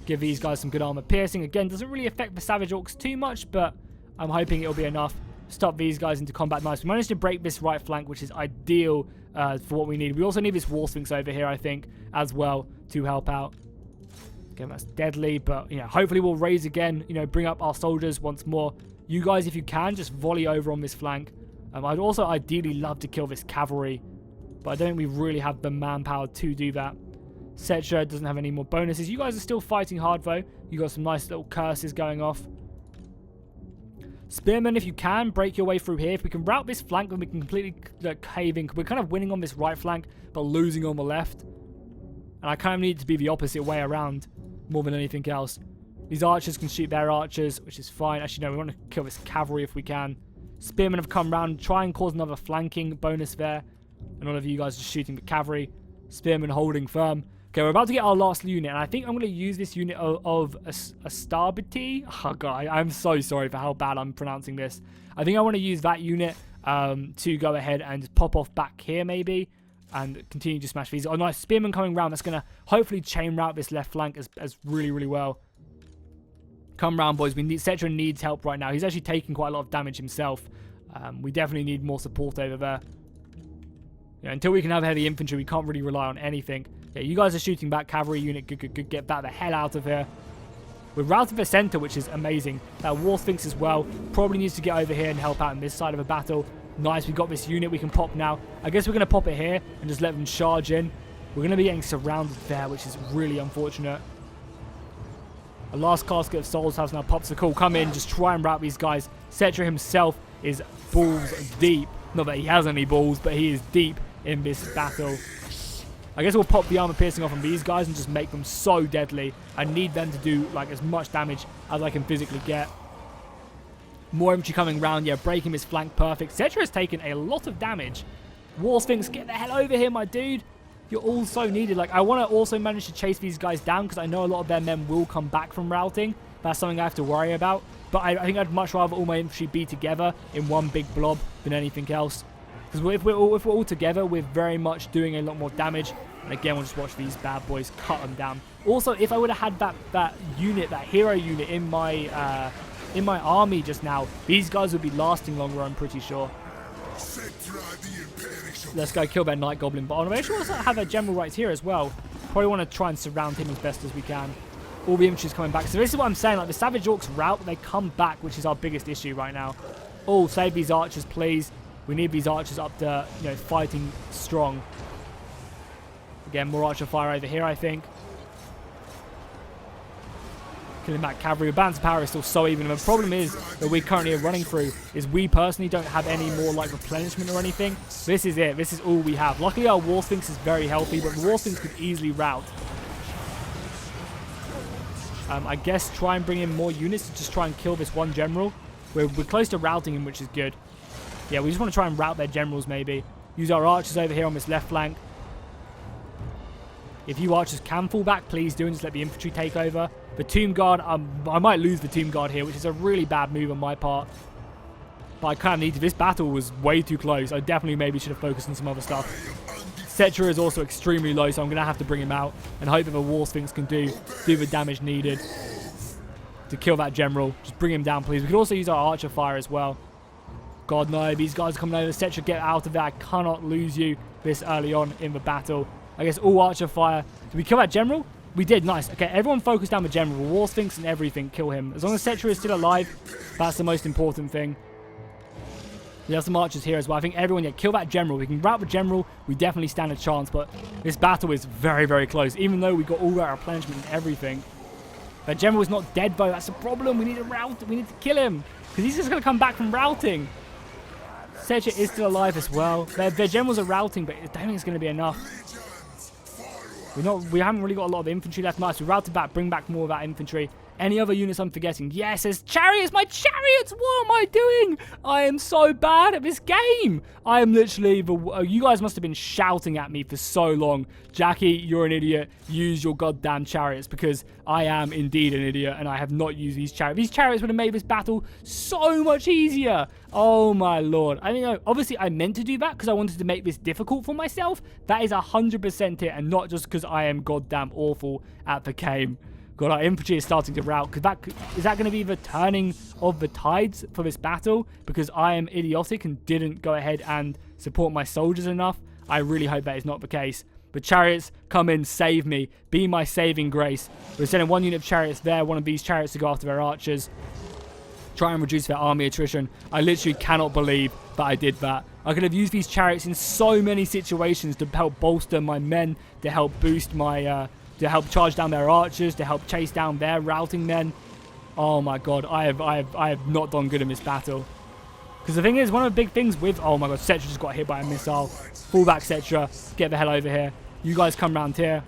Give these guys some good armor piercing. Again, doesn't really affect the Savage Orcs too much, but I'm hoping it'll be enough. Stop these guys into combat. Nice. We managed to break this right flank, which is ideal for what we need. We also need this War Sphinx over here, I think, as well, to help out. Again, that's deadly, but, hopefully we'll raise again, bring up our soldiers once more. You guys, if you can, just volley over on this flank. I'd also ideally love to kill this cavalry, but I don't think we really have the manpower to do that. Settra doesn't have any more bonuses. You guys are still fighting hard, though. You got some nice little curses going off. Spearmen, if you can, break your way through here. If we can route this flank, then we can completely cave in. We're kind of winning on this right flank, but losing on the left. And I kind of need it to be the opposite way around, more than anything else. These archers can shoot their archers, which is fine. Actually, no, we want to kill this cavalry if we can. Spearmen have come round, try and cause another flanking bonus there. And all of you guys are shooting the cavalry. Spearmen holding firm. Okay, we're about to get our last unit, and I think I'm going to use this unit of Astarbati. Oh, God, I'm so sorry for how bad I'm pronouncing this. I think I want to use that unit to go ahead and just pop off back here, maybe, and continue to smash these. Oh, nice spearman coming around. That's going to hopefully chain route this left flank as really, really well. Come round, boys. Settra needs help right now. He's actually taking quite a lot of damage himself. We definitely need more support over there. Yeah, until we can have heavy infantry, we can't really rely on anything. Yeah, you guys are shooting back. Cavalry unit, good. Get that the hell out of here. We're routed the center, which is amazing. That War Sphinx as well probably needs to get over here and help out in this side of the battle. Nice, we got this unit we can pop now. I guess we're going to pop it here and just let them charge in. We're going to be getting surrounded there, which is really unfortunate. A last casket of souls has now popped. So cool, come in, just try and rout these guys. Settra himself is balls deep Not that he has any balls, but he is deep in this battle. I guess we'll pop the armor piercing off on these guys and just make them so deadly. I need them to do like as much damage as I can physically get. More infantry coming round. Yeah, breaking his flank perfect. Settra has taken a lot of damage. War Sphinx, get the hell over here, my dude. You're all so needed. Like, I want to also manage to chase these guys down because I know a lot of their men will come back from routing. That's something I have to worry about. But I think I'd much rather all my infantry be together in one big blob than anything else. Because if we're all together, we're very much doing a lot more damage. And again, we'll just watch these bad boys cut them down. Also, if I would have had that unit, that hero unit in my army just now, these guys would be lasting longer, I'm pretty sure. Settra the Imperishable. Let's go kill their Night Goblin. But I want to make sure also have a general right here as well. Probably want to try and surround him as best as we can. All the infantry's coming back. So this is what I'm saying. Like, the Savage Orcs rout, they come back, which is our biggest issue right now. Oh, save these archers, please. We need these archers up to, you know, fighting strong. Again, more archer fire over here, I think. Killing back cavalry. Balance of power is still so even. And the problem is that we currently are running through is we personally don't have any more like replenishment or anything. This is it. This is all we have. Luckily, our War Sphinx is very healthy, but the War Sphinx could easily rout. I guess try and bring in more units to just try and kill this one general. We're close to routing him, which is good. Yeah, we just want to try and rout their generals maybe. Use our archers over here on this left flank. If you archers can fall back, please do, and just let the infantry take over. The Tomb Guard, I might lose the Tomb Guard here, which is a really bad move on my part. But I kind of need to. This battle was way too close. I definitely maybe should have focused on some other stuff. Settra is also extremely low, so I'm going to have to bring him out and hope that the War Sphinx can do the damage needed to kill that general. Just bring him down, please. We could also use our archer fire as well. God, no. These guys are coming over. Settra, get out of there. I cannot lose you this early on in the battle. I guess all archer fire. Did we kill that general? We did. Nice. Okay, everyone focus down the general. War Sphinx and everything. Kill him. As long as Settra is still alive, that's the most important thing. We have some archers here as well. I think everyone, yeah, kill that general. We can rout the general. We definitely stand a chance, but this battle is very, very close. Even though we got all our replenishment and everything. That general is not dead, though. That's a problem. We need to rout. We need to kill him. Because he's just going to come back from routing. Settra is still alive as well. Their generals are routing, but I don't think it's going to be enough. We haven't really got a lot of infantry left. Nice. We routed back. Bring back more of that infantry. Any other units I'm forgetting? Yes, there's chariots. My chariots. What am I doing? I am so bad at this game. I am literally you guys must have been shouting at me for so long. Jackie, you're an idiot. Use your goddamn chariots, because I am indeed an idiot and I have not used these chariots. These chariots would have made this battle so much easier. Oh my lord. I mean, obviously I meant to do that because I wanted to make this difficult for myself. That is 100% it, and not just because I am goddamn awful at the game. God, our infantry is starting to rout. Is that going to be the turning of the tides for this battle? Because I am idiotic and didn't go ahead and support my soldiers enough? I really hope that is not the case. But chariots, come in, save me. Be my saving grace. We're sending one unit of chariots there, one of these chariots to go after their archers. Try and reduce their army attrition. I literally cannot believe that I did that. I could have used these chariots in so many situations to help bolster my men, to help boost my... to help charge down their archers, to help chase down their routing men. Oh my god, I have not done good in this battle. Because the thing is, one of the big things with... Oh my god, Settra just got hit by a missile. Fall back, Settra. Get the hell over here. You guys come round here.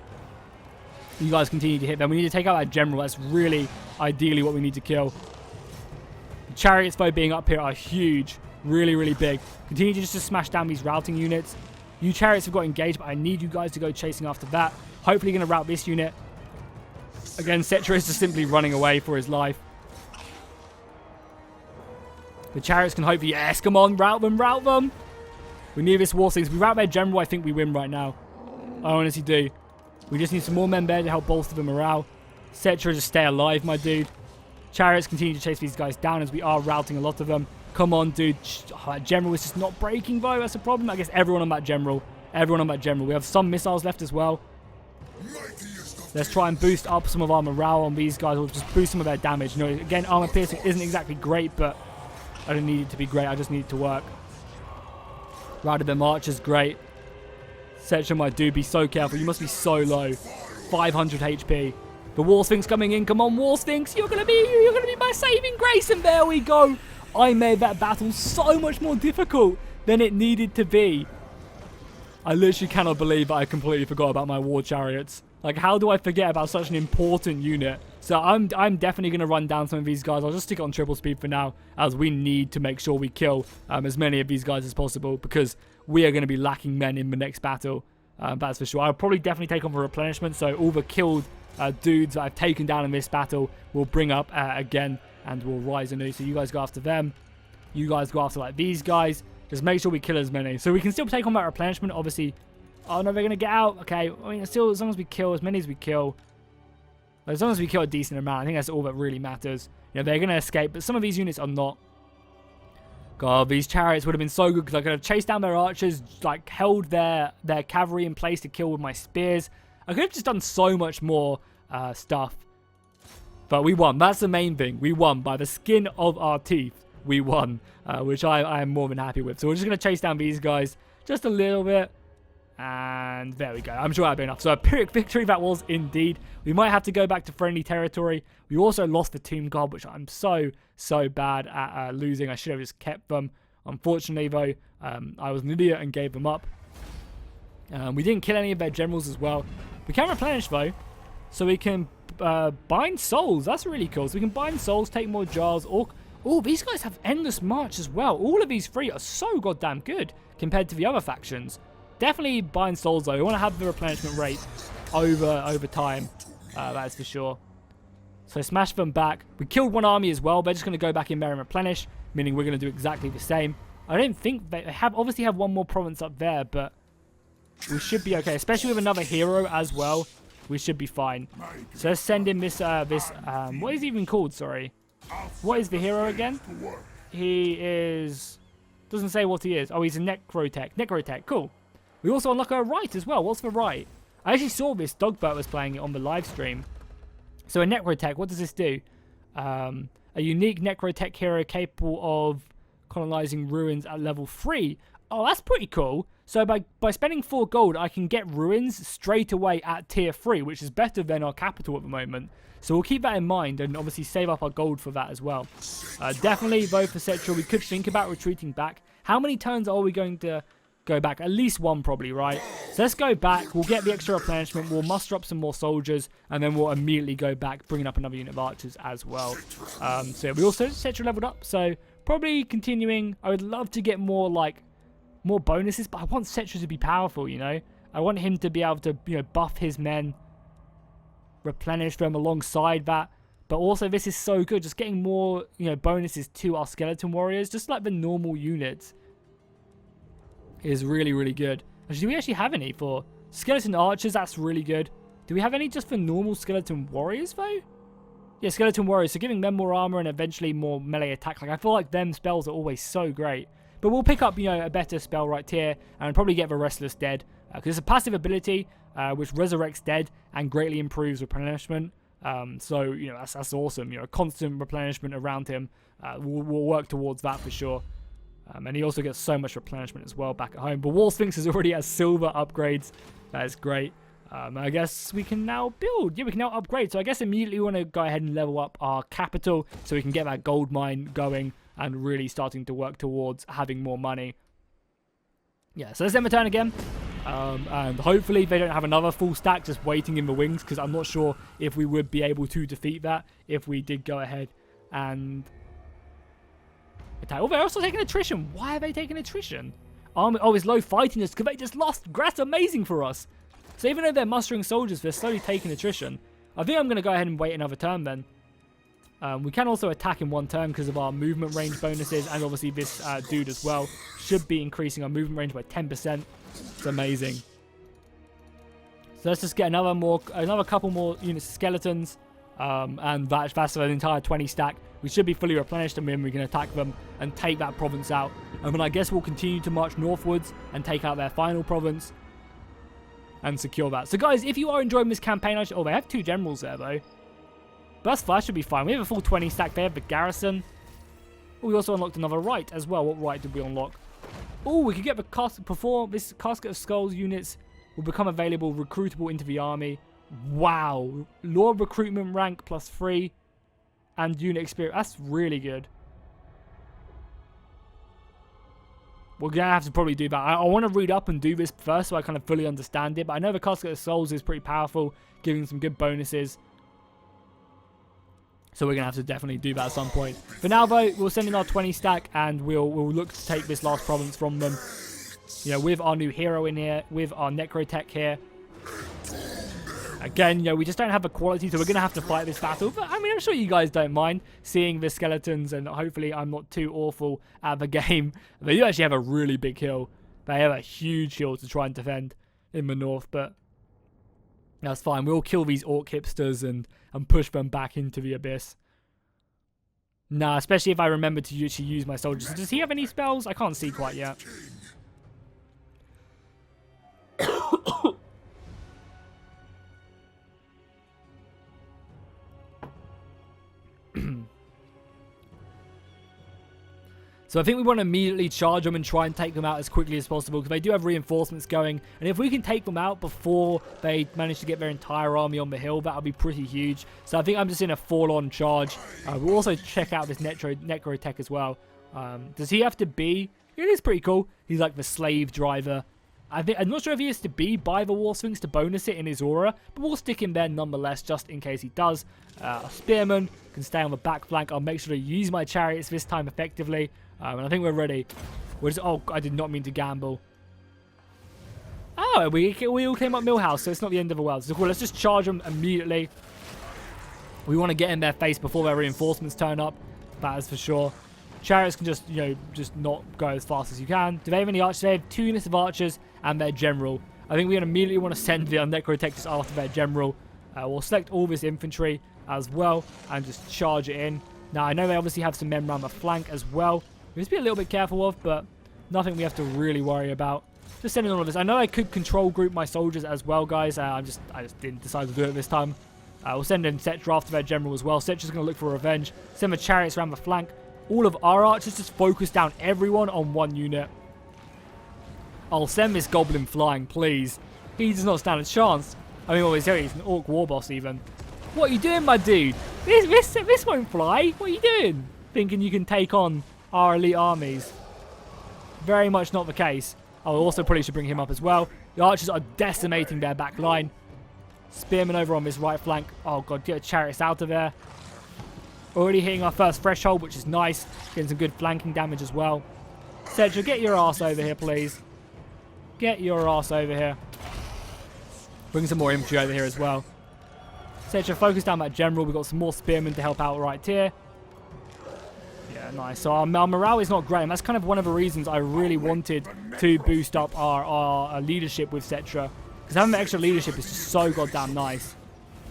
You guys continue to hit them. We need to take out that general. That's really, ideally, what we need to kill. The chariots, though, being up here are huge. Really, really big. Continue to just smash down these routing units. You chariots have got engaged, but I need you guys to go chasing after that. Hopefully going to rout this unit. Again, Settra is just simply running away for his life. The chariots can hopefully... Yes, come on, rout them, rout them. We need this War Sphinx. We rout their general, I think we win right now. I honestly do. We just need some more men there to help bolster the morale. Settra, just stay alive, my dude. Chariots continue to chase these guys down as we are routing a lot of them. Come on, dude. Oh, that general is just not breaking, though. That's a problem. I guess everyone on that general. Everyone on that general. We have some missiles left as well. Let's try and boost up some of our morale on these guys, or just boost some of their damage. You know, again, armor piercing isn't exactly great, but I don't need it to be great. I just need it to work. Routed them archers, great. Settra, my dude, be so careful. You must be so low. 500 HP. The War Sphinx coming in. Come on, War Sphinx. You're gonna be my saving grace, and there we go. I made that battle so much more difficult than it needed to be. I literally cannot believe I completely forgot about my war chariots. Like, how do I forget about such an important unit? So I'm definitely going to run down some of these guys. I'll just stick it on triple speed for now, as we need to make sure we kill as many of these guys as possible, because we are going to be lacking men in the next battle. That's for sure. I'll probably definitely take on for replenishment, so all the killed dudes that I've taken down in this battle will bring up again, and will rise anew. So you guys go after them. You guys go after, like, these guys. Just make sure we kill as many. So we can still take on that replenishment, obviously. Oh, no, they're going to get out. Okay, I mean, still, as long as we kill as many as we kill. As long as we kill a decent amount, I think that's all that really matters. You know, they're going to escape, but some of these units are not. God, these chariots would have been so good, because I could have chased down their archers, like, held their cavalry in place to kill with my spears. I could have just done so much more stuff. But we won. That's the main thing. We won by the skin of our teeth. We won, which I am more than happy with. So we're just going to chase down these guys just a little bit. And there we go. I'm sure that'll be enough. So a Pyrrhic victory that was indeed. We might have to go back to friendly territory. We also lost the Tomb Guard, which I'm so bad at losing. I should have just kept them. Unfortunately, though, I was an idiot and gave them up. We didn't kill any of their generals as well. We can replenish, though. So we can bind souls. That's really cool. So we can bind souls, take more jars. Oh, these guys have endless march as well. All of these three are so goddamn good compared to the other factions. Definitely bind souls, though. We want to have the replenishment rate over time. That's for sure. So smash them back. We killed one army as well. They're just going to go back in there and replenish, meaning we're going to do exactly the same. I don't think they obviously have one more province up there, but we should be okay, especially with another hero as well. We should be fine. So let's send in this what is he even called? Sorry. What is the hero again? He is... Doesn't say what he is. Oh, he's a Necrotech. Necrotech, cool. We also unlock a right as well. What's the right? I actually saw this. Dogbert was playing it on the live stream. So a Necrotech, what does this do? A unique Necrotech hero capable of colonizing ruins at level 3. Oh, that's pretty cool. So by spending 4 gold, I can get ruins straight away at tier 3, which is better than our capital at the moment. So we'll keep that in mind and obviously save up our gold for that as well. Definitely, though, for Settra, we could think about retreating back. How many turns are we going to go back? At least one, probably, right? So let's go back. We'll get the extra replenishment. We'll muster up some more soldiers, and then we'll immediately go back, bringing up another unit of archers as well. So yeah, we also Settra leveled up, so probably continuing. I would love to get more bonuses, but I want Settra to be powerful, you know? I want him to be able to, you know, buff his men, replenish them alongside that. But also, this is so good. Just getting more, you know, bonuses to our skeleton warriors, just like the normal units, is really, really good. Actually, do we actually have any for skeleton archers? That's really good. Do we have any just for normal skeleton warriors, though? Yeah, skeleton warriors. So giving them more armor and eventually more melee attack. Like, I feel like them spells are always so great. But we'll pick up, you know, a better spell right here and probably get the Restless Dead. Because it's a passive ability which resurrects dead and greatly improves replenishment. So, you know, that's awesome. You know, constant replenishment around him. We'll work towards that for sure. And he also gets so much replenishment as well back at home. But War Sphinx is already has silver upgrades. That is great. I guess we can now build. Yeah, we can now upgrade. So I guess immediately we want to go ahead and level up our capital so we can get that gold mine going and really starting to work towards having more money. Yeah, so let's end the turn again. And hopefully they don't have another full stack just waiting in the wings, because I'm not sure if we would be able to defeat that if we did go ahead and attack. Oh, they're also taking attrition. Why are they taking attrition? Oh, it's low fightiness because they just lost. That's amazing for us. So even though they're mustering soldiers, they're slowly taking attrition. I think I'm going to go ahead and wait another turn then. We can also attack in one turn because of our movement range bonuses, and obviously this dude as well should be increasing our movement range by 10%. It's amazing. So let's just get another couple more units of skeletons, and that's an entire 20 stack. We should be fully replenished, and then we can attack them and take that province out. And then I guess we'll continue to march northwards and take out their final province and secure that. So guys, if you are enjoying this campaign, oh, they have 2 generals there though. But that should be fine. We have a full 20 stack there, the garrison. Oh, we also unlocked another right as well. What right did we unlock? Oh, we could get the this Casket of Skulls units will become available, recruitable into the army. Wow. Lord recruitment rank +3 and unit experience. That's really good. we're going to have to probably do that. I want to read up and do this first so I kind of fully understand it. But I know the Casket of Souls is pretty powerful, giving some good bonuses. So we're going to have to definitely do that at some point. For now, though, we'll send in our 20 stack and we'll look to take this last province from them. You know, with our new hero in here, with our Necrotech here. Again, you know, we just don't have the quality, so we're going to have to fight this battle. But, I mean, I'm sure you guys don't mind seeing the skeletons, and hopefully I'm not too awful at the game. They do actually have a really big hill. They have a huge hill to try and defend in the north, but that's fine. We'll kill these orc hipsters and push them back into the abyss. Nah, especially if I remember to actually use my soldiers. Does he have any spells? I can't see quite yet. So I think we want to immediately charge them and try and take them out as quickly as possible, because they do have reinforcements going. And if we can take them out before they manage to get their entire army on the hill, that'll be pretty huge. So I think I'm just in a full-on charge. We'll also check out this Necrotech as well. Does he have to be? It is pretty cool. He's like the slave driver. I'm not sure if he has to be by the War Sphinx to bonus it in his aura, but we'll stick him there nonetheless, just in case he does. A spearman can stay on the back flank. I'll make sure to use my chariots this time effectively. And I think we're ready. Oh, I did not mean to gamble. Oh, we all came up Millhouse, so it's not the end of the world. So cool, let's just charge them immediately. We want to get in their face before their reinforcements turn up. That is for sure. Chariots can just, you know, just not go as fast as you can. Do they have any archers? They have 2 units of archers and their general. I think we immediately want to send the Necrotech after their general. We'll select all this infantry as well and just charge it in. Now, I know they obviously have some men around the flank as well. We have to be a little bit careful of, but nothing we have to really worry about. Just sending all of this. I know I could control group my soldiers as well, guys. I just didn't decide to do it this time. We'll send in Settra after their general as well. Setra's going to look for revenge. Send the chariots around the flank. All of our archers just focus down everyone on one unit. I'll send this goblin flying, please. He does not stand a chance. I mean, well, he's an orc war boss even. What are you doing, my dude? This won't fly. What are you doing? Thinking you can take on our elite armies? Very much not the case. I also probably should bring him up as well. The archers are decimating their back line. Spearman over on this right flank. Oh god, get chariots out of there. Already hitting our first threshold, which is nice. Getting some good flanking damage as well. Settra, get your ass over here, please. Get your ass over here. Bring some more infantry over here as well. Settra, focus down that general. We've got some more spearmen to help out right here. Yeah, nice. So our morale is not great, and that's kind of one of the reasons I really wanted to boost up our leadership with Settra. Because having the extra leadership is just so goddamn nice.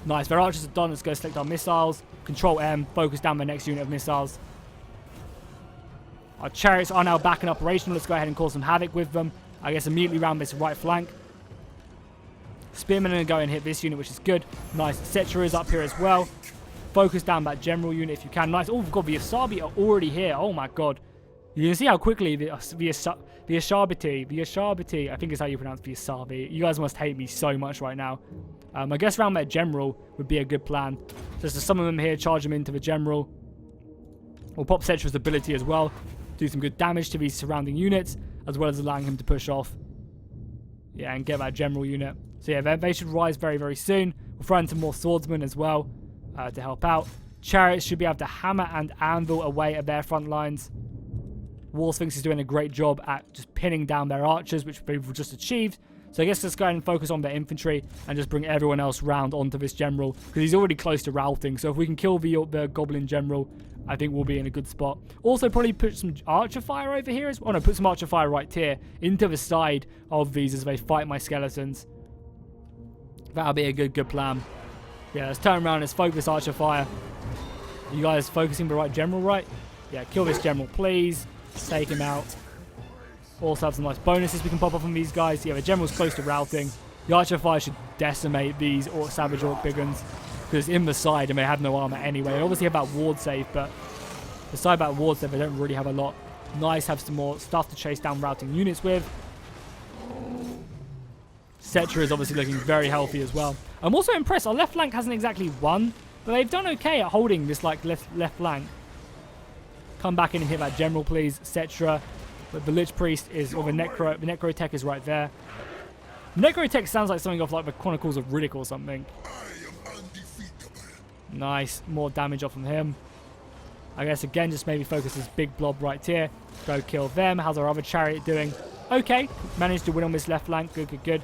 Nice. Their archers are done. Let's go select our missiles. Control M. Focus down the next unit of missiles. Our chariots are now back in operation. Let's go ahead and cause some havoc with them. I guess immediately round this right flank. Spearmen are going to go and hit this unit, which is good. Nice. Settra is up here as well. Focus down that general unit if you can. Nice. Oh, god, the Asabi are already here. Oh, my god. You can see how quickly the Ashabiti, I think is how you pronounce the Asabi. You guys must hate me so much right now. I guess around that general would be a good plan. Just to summon them here, charge them into the general. We'll pop Settra's ability as well. Do some good damage to these surrounding units, as well as allowing him to push off. Yeah, and get that general unit. So yeah, they should rise very, very soon. We'll throw in some more swordsmen as well to help out. Chariots should be able to hammer and anvil away at their front lines. War Sphinx is doing a great job at just pinning down their archers, which they've just achieved. So I guess let's go ahead and focus on their infantry and just bring everyone else round onto this general, because he's already close to routing. So if we can kill the goblin general, I think we'll be in a good spot. Also, probably put some archer fire over here as well. Oh, no, put some archer fire right here into the side of these as they fight my skeletons. That'll be a good plan. Yeah, let's turn around. Let's focus archer fire. You guys focusing the right general, right? Yeah, kill this general, please. Take him out. Also have some nice bonuses we can pop up on these guys. Yeah, the general's close to routing. The archer fire should decimate these savage orc biggins, because in the side and they have no armor anyway. They obviously have that ward save, but beside that ward save, they don't really have a lot. Nice, have some more stuff to chase down routing units with. Settra is obviously looking very healthy as well. I'm also impressed. Our left flank hasn't exactly won, but they've done okay at holding this like left flank. Come back in and hit that general, please. Settra. But the Lich Priest is, or the Necrotech is right there. Necrotech sounds like something off like the Chronicles of Riddick or something. Nice, more damage off from him. I guess again, just maybe focus this big blob right here. Go kill them. How's our other chariot doing? Okay, managed to win on this left flank. Good, good, good.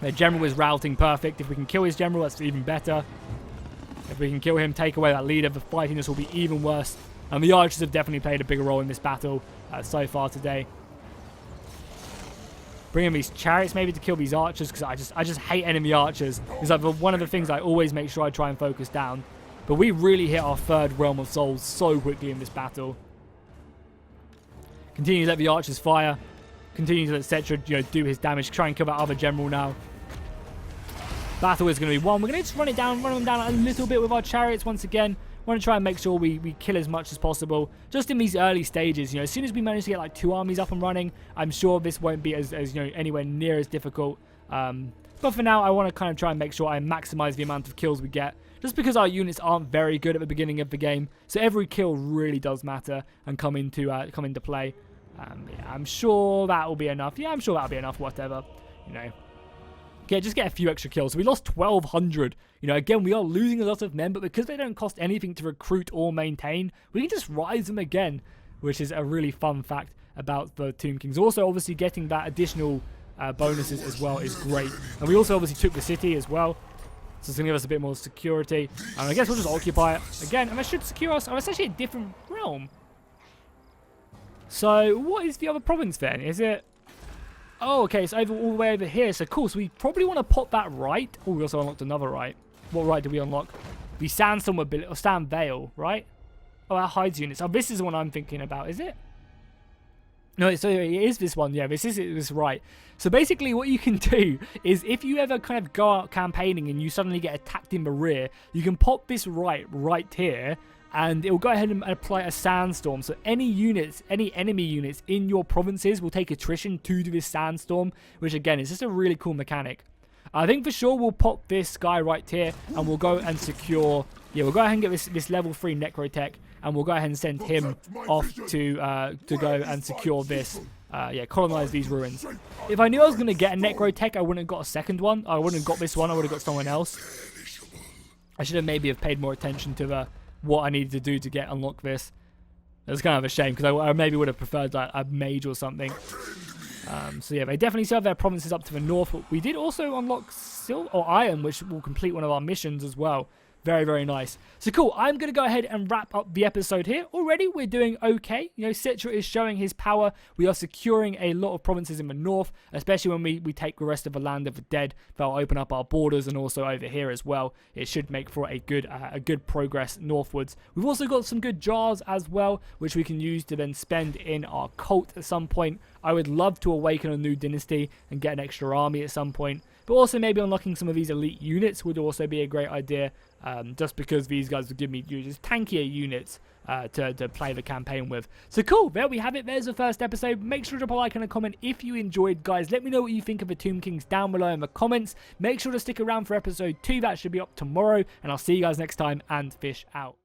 The general is routing perfect. If we can kill his general, that's even better. If we can kill him, take away that leader, the fightiness will be even worse. And the archers have definitely played a bigger role in this battle so far today. Bringing these chariots maybe to kill these archers, because I just hate enemy archers. It's like one of the things I always make sure I try and focus down. But we really hit our third realm of souls so quickly in this battle. Continue to let the archers fire. Continue to let Settra, do his damage. Try and kill that other general now. Battle is going to be won. We're going to just run them down a little bit with our chariots once again. Want to try and make sure we kill as much as possible just in these early stages. As soon as we manage to get like 2 armies up and running, I'm sure this won't be as anywhere near as difficult. But for now, I want to kind of try and make sure I maximize the amount of kills we get, just because our units aren't very good at the beginning of the game. So every kill really does matter and come into play. Yeah, I'm sure that will be enough. Yeah, I'm sure that'll be enough. Whatever, Okay, just get a few extra kills. So we lost 1,200. Again, we are losing a lot of men, but because they don't cost anything to recruit or maintain, we can just rise them again, which is a really fun fact about the Tomb Kings. Also, obviously, getting that additional bonuses as well is great. And we also obviously took the city as well, so it's going to give us a bit more security. And I guess we'll just occupy it again, and that should secure us. Oh, it's actually a different realm. So, what is the other province then? Is it... Oh, okay, it's all the way over here. So, cool. So, we probably want to pop that right. Oh, we also unlocked another right. What right did we unlock? The Sandstorm ability, or Sand Veil, right? Oh, that hides units. Oh, this is the one I'm thinking about, is it? No, so it is this one. Yeah, this is this right. So, basically, what you can do is if you ever kind of go out campaigning and you suddenly get attacked in the rear, you can pop this right here, and it will go ahead and apply a sandstorm. So any enemy units in your provinces will take attrition to this sandstorm, which again is just a really cool mechanic. I think for sure we'll pop this guy right here, and we'll go and secure. Yeah, we'll go ahead and get this level 3 Necrotech, and we'll go ahead and send him off to go and secure this. Yeah, colonize these ruins. If I knew I was going to get a Necrotech, I wouldn't have got a second one. I wouldn't have got this one. I would have got someone else. I should have maybe paid more attention to what I needed to do to unlock this. It's kind of a shame, because I maybe would have preferred like a mage or something. So yeah, they definitely still have their provinces up to the north. But we did also unlock silver or iron, which will complete one of our missions as well. Very, very nice. So cool. I'm going to go ahead and wrap up the episode here. Already, we're doing okay. Settra is showing his power. We are securing a lot of provinces in the north, especially when we take the rest of the land of the dead. That'll open up our borders, and also over here as well. It should make for a good progress northwards. We've also got some good jars as well, which we can use to then spend in our cult at some point. I would love to awaken a new dynasty and get an extra army at some point. But also maybe unlocking some of these elite units would also be a great idea. Just because these guys would give me just tankier units to play the campaign with. So cool, there we have it. There's the first episode. Make sure to drop a like and a comment if you enjoyed, guys. Let me know what you think of the Tomb Kings down below in the comments. Make sure to stick around for episode 2. That should be up tomorrow. And I'll see you guys next time, and fish out.